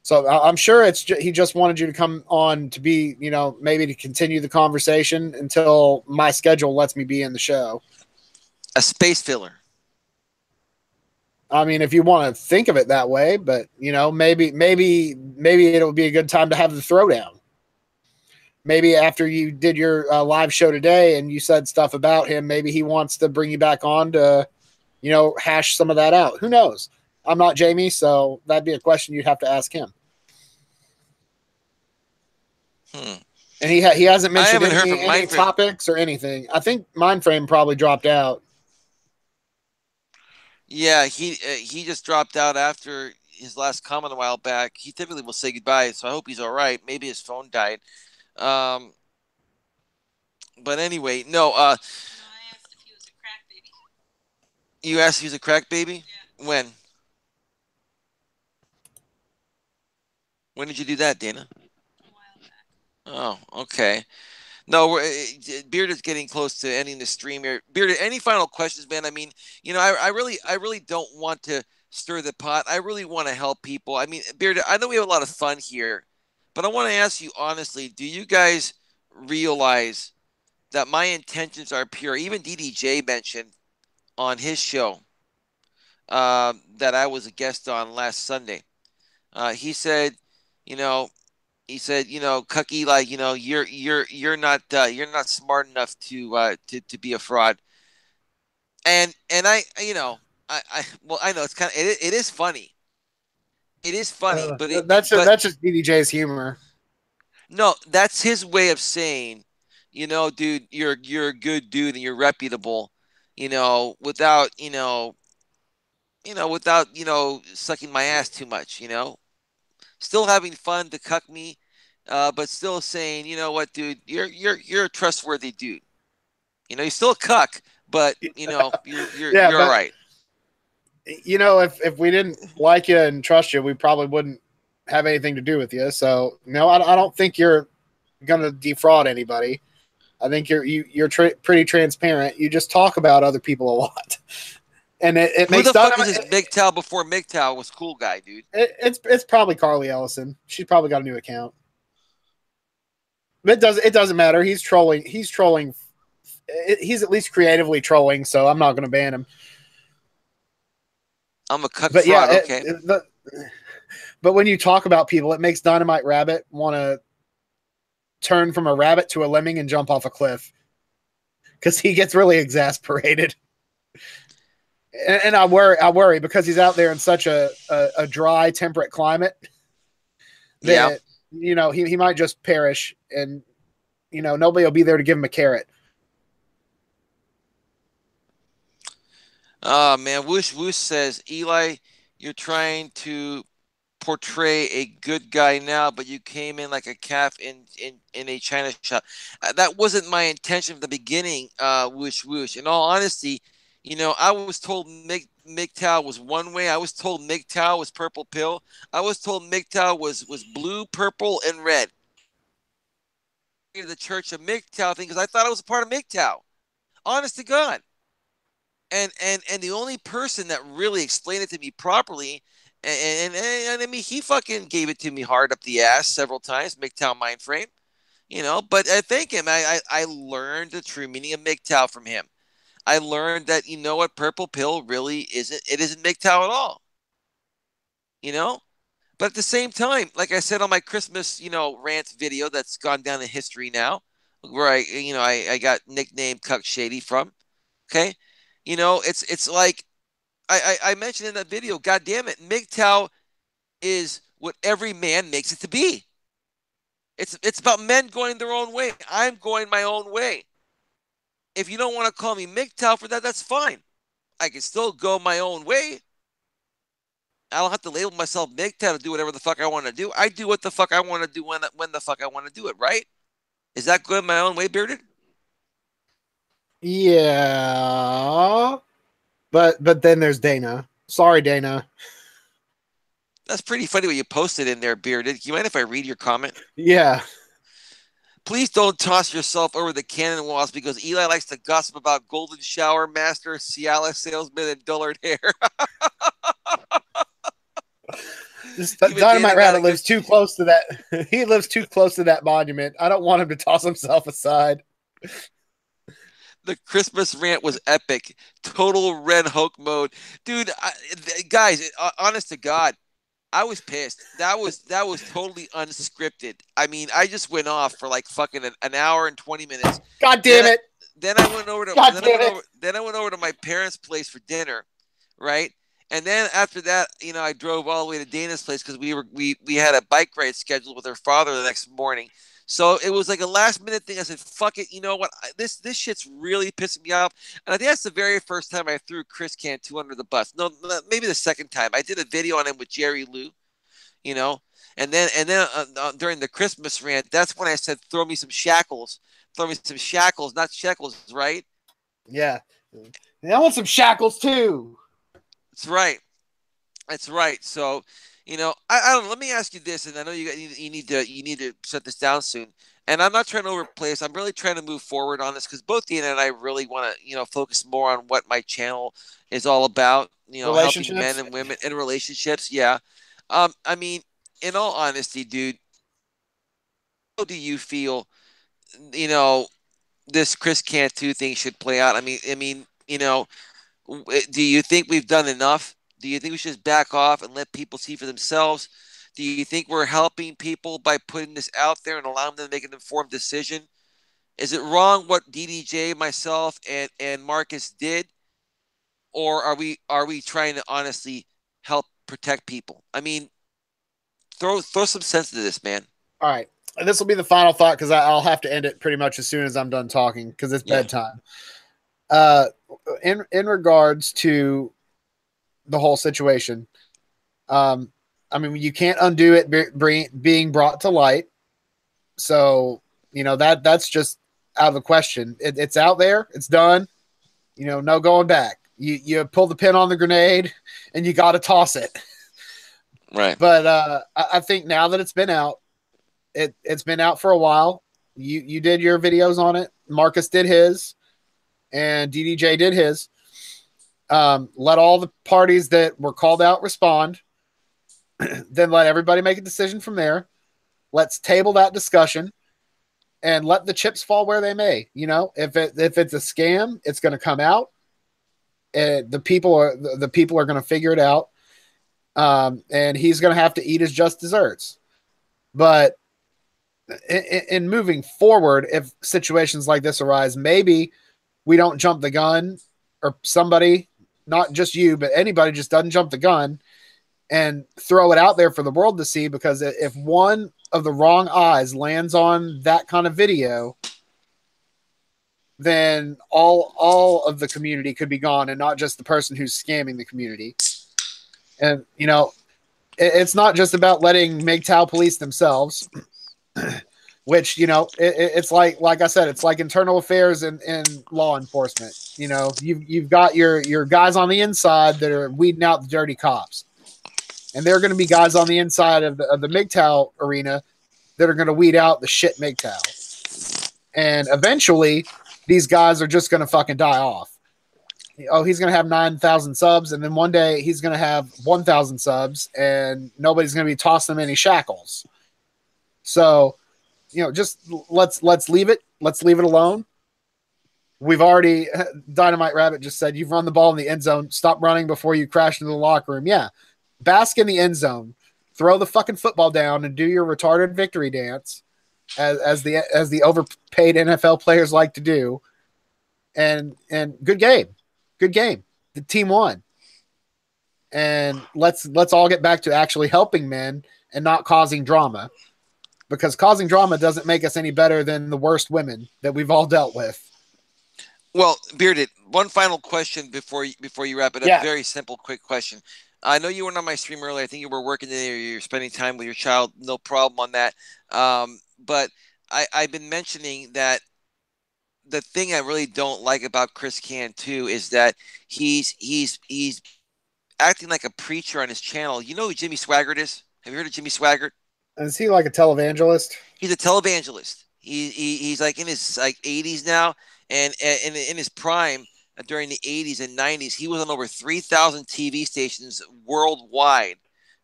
So I'm sure he just wanted you to come on to be, maybe to continue the conversation until my schedule lets me be in the show. A space filler. I mean, if you want to think of it that way, but maybe it'll be a good time to have the throwdown. Maybe after you did your live show today and you said stuff about him, maybe he wants to bring you back on to, hash some of that out. Who knows? I'm not Jamie, so that'd be a question you'd have to ask him. And he hasn't mentioned any topics or anything. I think Mindframe probably dropped out. Yeah, he just dropped out after his last comment a while back. He typically will say goodbye, so I hope he's all right. Maybe his phone died. But anyway, no. I asked if he was a crack baby. You asked if he was a crack baby? Yeah. When? When did you do that, Dana? A while back. Oh, okay. No, Bearded's getting close to ending the stream here. Bearded, any final questions, man? I mean, I really don't want to stir the pot. I really want to help people. I mean, Bearded, I know we have a lot of fun here, but I want to ask you honestly, do you guys realize that my intentions are pure? Even DDJ mentioned on his show that I was a guest on last Sunday. He said, Cuck Eli, you're not smart enough to be a fraud. And I know it's kind of it is funny. It is funny, but that's just DDJ's humor. No, that's his way of saying, dude, you're a good dude and you're reputable, without sucking my ass too much, still having fun to cuck me, but still saying, you know what, dude, you're a trustworthy dude. You're still a cuck, but you're all right. If we didn't like you and trust you, we probably wouldn't have anything to do with you. So no, I don't think you're gonna defraud anybody. I think you're pretty transparent. You just talk about other people a lot. And it makes Who the fuck was this MGTOW before MGTOW was cool guy, dude? It's probably Carly Ellison. She's probably got a new account. But it doesn't matter. He's trolling. He's at least creatively trolling, so I'm not going to ban him. I'm a cuck fraud, okay. But when you talk about people, it makes Dynamite Rabbit want to turn from a rabbit to a lemming and jump off a cliff because he gets really exasperated. And I worry because he's out there in such a dry, temperate climate that, he might just perish and, nobody will be there to give him a carrot. Oh, man. Whoosh says, Eli, you're trying to portray a good guy now, but you came in like a calf in a China shop. That wasn't my intention from the beginning, Whoosh. In all honesty, I was told MGTOW was one way. I was told MGTOW was purple pill. I was told MGTOW was blue, purple, and red. The Church of MGTOW thing because I thought I was a part of MGTOW. Honest to God. And the only person that really explained it to me properly, and I mean, he fucking gave it to me hard up the ass several times, MGTOW Mindframe, but I thank him. I learned the true meaning of MGTOW from him. I learned that, purple pill really isn't MGTOW at all. But at the same time, like I said on my Christmas, rant video that's gone down in history now, where I got nicknamed Cuck Shady from. Okay. It's like I mentioned in that video, God damn it, MGTOW is what every man makes it to be. It's about men going their own way. I'm going my own way. If you don't want to call me MGTOW for that, that's fine. I can still go my own way. I don't have to label myself MGTOW to do whatever the fuck I want to do. I do what the fuck I want to do when the fuck I want to do it, right? Is that going my own way, Bearded? Yeah. But then there's Dana. Sorry, Dana. That's pretty funny what you posted in there, Bearded. Do you mind if I read your comment? Yeah. Please don't toss yourself over the cannon walls because Eli likes to gossip about Golden Shower Master, Cialis salesman, and dullard hair. Dynamite Rabbit lives too close to that. He lives too close to that monument. I don't want him to toss himself aside. The Christmas rant was epic. Total Red Hulk mode. Dude, guys, honest to God, I was pissed. That was totally unscripted. I mean, I just went off for like fucking an hour and 20 minutes. God damn it. Then I went over to then I went over to my parents' place for dinner, right? And then after that, you know, I drove all the way to Dana's place because we had a bike ride scheduled with her father the next morning. So it was like a last minute thing. I said, "Fuck it, you know what? This shit's really pissing me off." And I think that's the very first time I threw Chris Cantu under the bus. No, maybe the second time. I did a video on him with Jerry Lou, you know, and then during the Christmas rant, that's when I said, "Throw me some shackles, not shekels," right? Yeah, and I want some shackles too. That's right. That's right. So, you know, I don't know. Let me ask you this, and I know you need to shut this down soon. And I'm not trying to overplay this. I'm really trying to move forward on this because both Dana and I really want to, you know, focus more on what my channel is all about. You know, helping men and women in relationships. Yeah. I mean, in all honesty, dude, how do you feel? You know, this Chris Cantu thing should play out. I mean, you know, do you think we've done enough? Do you think we should just back off and let people see for themselves? Do you think we're helping people by putting this out there and allowing them to make an informed decision? Is it wrong what DDJ, myself, and Marcus did, or are we trying to honestly help protect people? I mean, throw some sense to this, man. All right, this will be the final thought because I'll have to end it pretty much as soon as I'm done talking because it's bedtime. In regards to the whole situation, I mean, you can't undo it being brought to light. So, you know, that's just out of the question. It's out there. It's done. You know, no going back. You pull the pin on the grenade and you got to toss it. Right. But I think now that it's been out, it's been out for a while. You did your videos on it. Marcus did his. And DDJ did his. Let all the parties that were called out respond. Then let everybody make a decision from there. Let's table that discussion and let the chips fall where they may. You know, if it's a scam, it's going to come out. The people are going to figure it out. And he's going to have to eat his just desserts. But in moving forward, if situations like this arise, maybe we don't jump the gun, or somebody, not just you, but anybody just doesn't jump the gun and throw it out there for the world to see, because if one of the wrong eyes lands on that kind of video, then all of the community could be gone and not just the person who's scamming the community. And, you know, it's not just about letting MGTOW police themselves, which, you know, it's like I said, it's like internal affairs and law enforcement. You know, you've got your guys on the inside that are weeding out the dirty cops. And there are going to be guys on the inside of the MGTOW arena that are going to weed out the shit MGTOW. And eventually, these guys are just going to fucking die off. Oh, he's going to have 9,000 subs, and then one day he's going to have 1,000 subs, and nobody's going to be tossing him any shackles. So, you know, just let's leave it. Let's leave it alone. We've already, Dynamite Rabbit just said, you've run the ball in the end zone. Stop running before you crash into the locker room. Yeah. Bask in the end zone. Throw the fucking football down and do your retarded victory dance as the overpaid NFL players like to do. And good game. Good game. The team won. And let's all get back to actually helping men and not causing drama. Because causing drama doesn't make us any better than the worst women that we've all dealt with. Well, Bearded, one final question before you wrap it up. Yeah. Very simple, quick question. I know you weren't on my stream earlier. I think you were working today, or you're spending time with your child. No problem on that. But I've been mentioning that the thing I really don't like about Chris Cantu is that he's acting like a preacher on his channel. You know who Jimmy Swaggart is? Have you heard of Jimmy Swaggart? Is he like a televangelist? He's a televangelist. He's like in his like 80s now, and in his prime during the 80s and 90s, he was on over 3,000 TV stations worldwide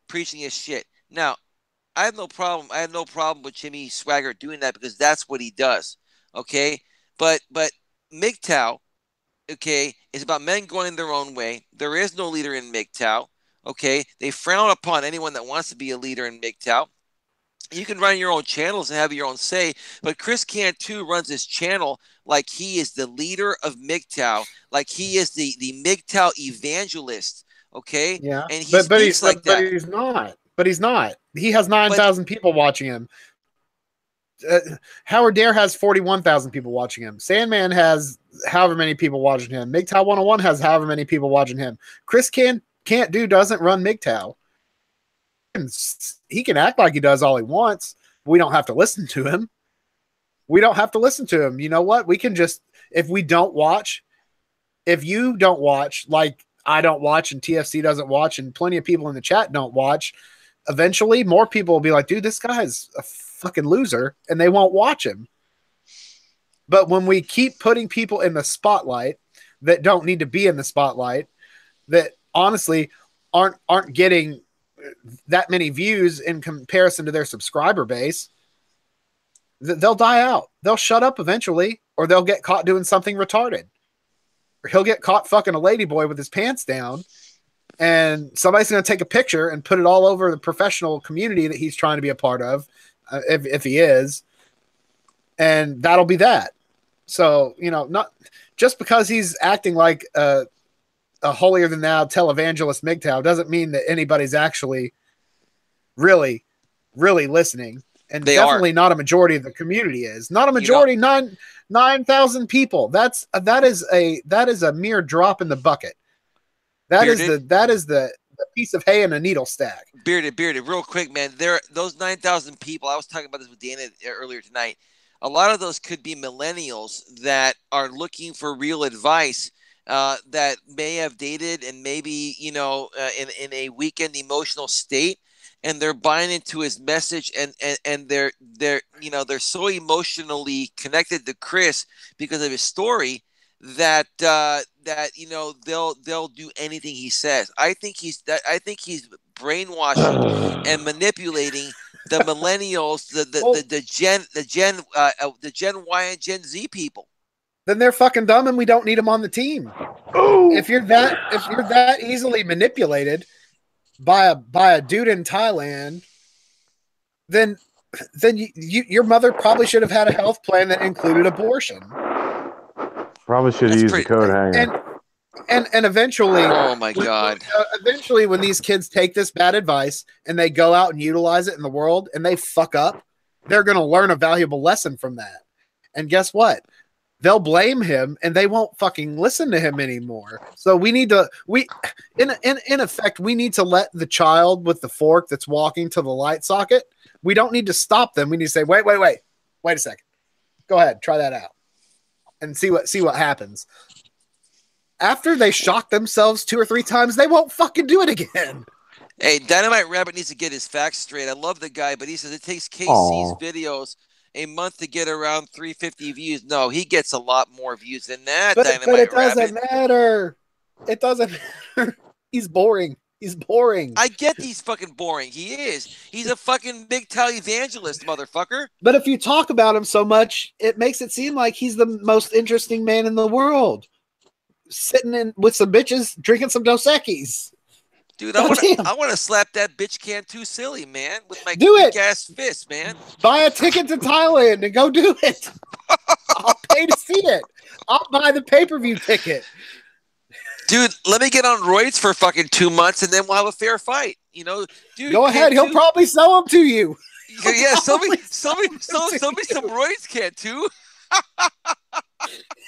preaching his shit. Now, I have no problem. I have no problem with Jimmy Swaggart doing that because that's what he does. Okay, but MGTOW, okay, is about men going their own way. There is no leader in MGTOW. Okay, they frown upon anyone that wants to be a leader in MGTOW. You can run your own channels and have your own say, but Chris Cantu runs his channel like he is the leader of MGTOW, like he is the MGTOW evangelist. Okay, Yeah, and he but speaks like but that. he's not. But he's not. He has 9,000 people watching him. Howard Dare has 41,000 people watching him. Sandman has however many people watching him. MGTOW 101 has however many people watching him. Chris can't do doesn't run MGTOW. He can act like he does all he wants. We don't have to listen to him. We don't have to listen to him. You know what? We can just, if we don't watch, if you don't watch, like I don't watch and TFC doesn't watch and plenty of people in the chat don't watch, eventually more people will be like, dude, this guy's a fucking loser, and they won't watch him. But when we keep putting people in the spotlight that don't need to be in the spotlight, that honestly aren't getting that many views in comparison to their subscriber base, they'll die out. They'll shut up eventually, or they'll get caught doing something retarded. Or he'll get caught fucking a ladyboy with his pants down, and somebody's going to take a picture and put it all over the professional community that he's trying to be a part of, if he is, and that'll be that. So, you know, not just because he's acting like a holier than thou televangelist MGTOW doesn't mean that anybody's actually really listening. And They definitely are. not a majority of the community is. Not a majority. 9,000 people. That is a mere drop in the bucket. That is the piece of hay in a needle stack. Bearded, real quick, man. Those 9,000 people. I was talking about this with Dana earlier tonight. A lot of those could be millennials that are looking for real advice, that may have dated and maybe, you know, in a weekend emotional state, and they're buying into his message, and they're you know, they're so emotionally connected to Chris because of his story that you know, they'll do anything he says. I think he's brainwashing and manipulating the millennials, the Gen Y and Gen Z people. Then they're fucking dumb, and we don't need them on the team. If you're that easily manipulated by a dude in Thailand, then your mother probably should have had a health plan that included abortion. Probably should have used the coat hanger. And eventually, oh my god, eventually when these kids take this bad advice and they go out and utilize it in the world and they fuck up, they're going to learn a valuable lesson from that. And guess what? They'll blame him and they won't fucking listen to him anymore. So in effect, we need to let the child with the fork that's walking to the light socket. We don't need to stop them. We need to say, wait a second. Go ahead. Try that out and see what happens. After they shock themselves 2 or 3 times, they won't fucking do it again. Hey, Dynamite Rabbit needs to get his facts straight. I love the guy, but he says it takes KC's videos a month to get around 350 views. No, he gets a lot more views than that. But it doesn't matter. It doesn't matter. He's boring. I get he's fucking boring. He is. He's a fucking big tally evangelist, motherfucker. But if you talk about him so much, it makes it seem like he's the most interesting man in the world, sitting in with some bitches, drinking some Dos Equis. Dude, I want to slap that bitch Cantu silly, man, with my big ass fist, man. Buy a ticket to Thailand and go do it. I'll pay to see it. I'll buy the pay-per-view ticket. Dude, let me get on roids for fucking 2 months and then we'll have a fair fight. You know, dude. Go ahead. He'll probably sell them to you. Yeah, sell me some roids, Cantu.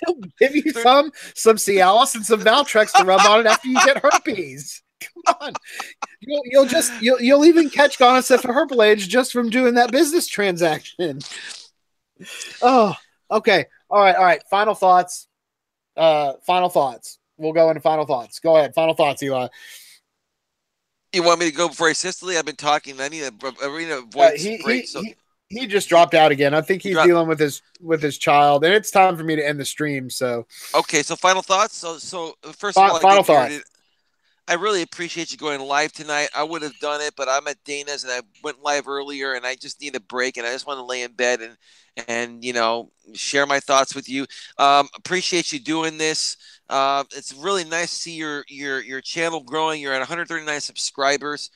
He'll give you some Cialis and some Valtrex to rub on it after you get herpes. Come on, you'll even catch gonorrhea for Herpelage just from doing that business transaction. Oh, okay, all right. Final thoughts. We'll go into final thoughts. Go ahead. Final thoughts, Eli. You want me to go before I Sicily? I've been talking. I need a voice break. He just dropped out again. I think he's dropped- dealing with his child, and it's time for me to end the stream. So, Okay, so final thoughts. So first of all, final thoughts. I really appreciate you going live tonight. I would have done it, but I'm at Dana's and I went live earlier, and I just need a break, and I just want to lay in bed and share my thoughts with you. Appreciate you doing this. It's really nice to see your channel growing. You're at 139 subscribers.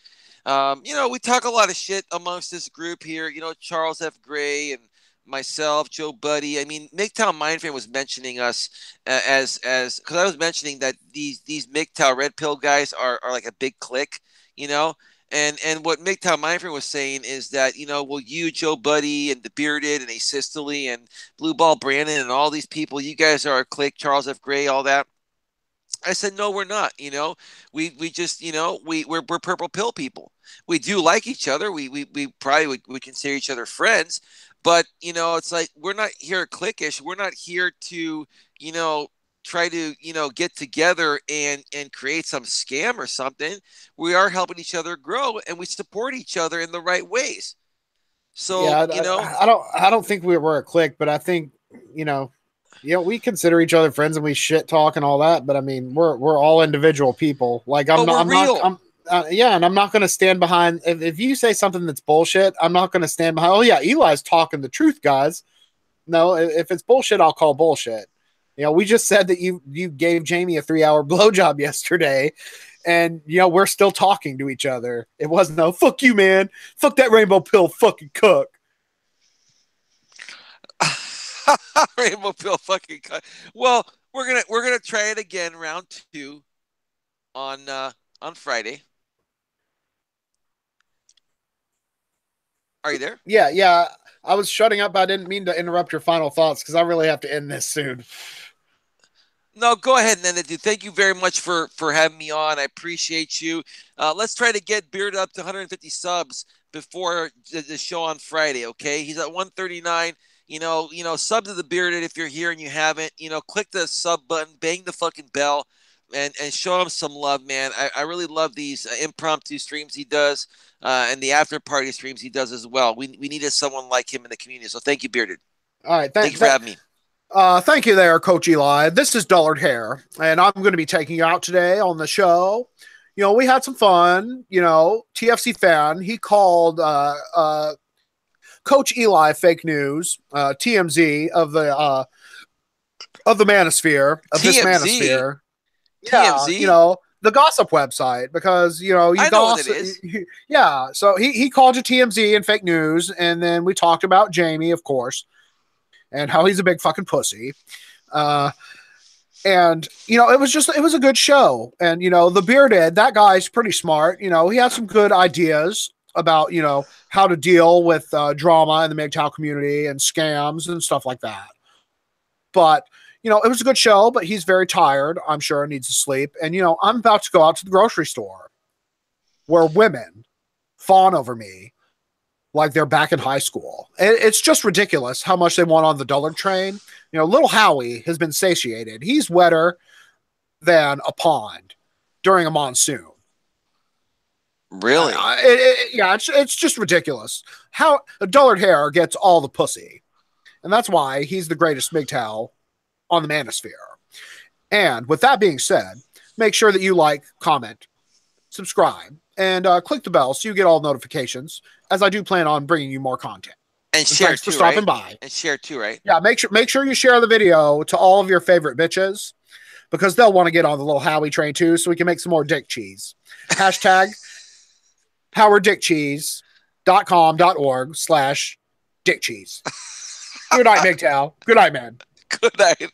We talk a lot of shit amongst this group here. Charles F. Gray and myself, Joe Buddy. I mean, MGTOW Mindframe was mentioning us as because I was mentioning that these MGTOW Red Pill guys are like a big clique, And what MGTOW Mindframe was saying is that, you, Joe Buddy, and the Bearded, and Asystole, and Blue Ball Brandon, and all these people, you guys are a clique, Charles F. Gray, all that. I said, no, we're not. We just, we're purple pill people. We do like each other. We probably would consider each other friends, but it's like, we're not here cliquish. We're not here to, try to, get together and create some scam or something. We are helping each other grow, and we support each other in the right ways. So, yeah, I don't think we're a clique, but I think, we consider each other friends and we shit talk and all that. But I mean, we're all individual people. Like and I'm not going to stand behind. If you say something that's bullshit, I'm not going to stand behind. Oh yeah, Eli's talking the truth, guys. No, if it's bullshit, I'll call bullshit. We just said that you gave Jamie a 3-hour blowjob yesterday, and we're still talking to each other. It wasn't no fuck you, man. Fuck that rainbow pill, fucking Cuck. Rainbow pill fucking cut. Well, we're gonna try it again, round 2 on Friday. Are you there? Yeah. I was shutting up. I didn't mean to interrupt your final thoughts because I really have to end this soon. No, go ahead and end it, dude. Thank you very much for having me on. I appreciate you. Let's try to get Beard up to 150 subs before the show on Friday. Okay, he's at 139. Sub to the Bearded if you're here and you haven't. Click the sub button, bang the fucking bell, and show him some love, man. I really love these impromptu streams he does, and the after party streams he does as well. We needed someone like him in the community. So thank you, Bearded. All right, thank you for having me. Thank you there, Coach Eli. This is Dullard Hair, and I'm going to be taking you out today on the show. We had some fun. TFC fan, he called Coach Eli fake news, TMZ of the manosphere, of this manosphere. TMZ? Yeah, the gossip website, because you know gossip. What it is. Yeah, so he called you TMZ and fake news, and then we talked about Jamie, of course, and how he's a big fucking pussy. And it was a good show. And the Bearded, that guy's pretty smart. He had some good ideas about how to deal with drama in the MGTOW community and scams and stuff like that. But it was a good show, but he's very tired, I'm sure, needs to sleep. And I'm about to go out to the grocery store where women fawn over me like they're back in high school. It's just ridiculous how much they want on the Dullard train. Little Howie has been satiated. He's wetter than a pond during a monsoon. Really? It's just ridiculous how a Dullard Hair gets all the pussy. And that's why he's the greatest MGTOW on the manosphere. And with that being said, make sure that you like, comment, subscribe, and click the bell so you get all notifications, as I do plan on bringing you more content. And share thanks too, for stopping right? by. And share too, right? Yeah, make sure you share the video to all of your favorite bitches, because they'll want to get on the little Howie train too, so we can make some more dick cheese. Hashtag powerdickcheese.com.org/dickcheese. Good night, MGTOW. Good night, man. Good night.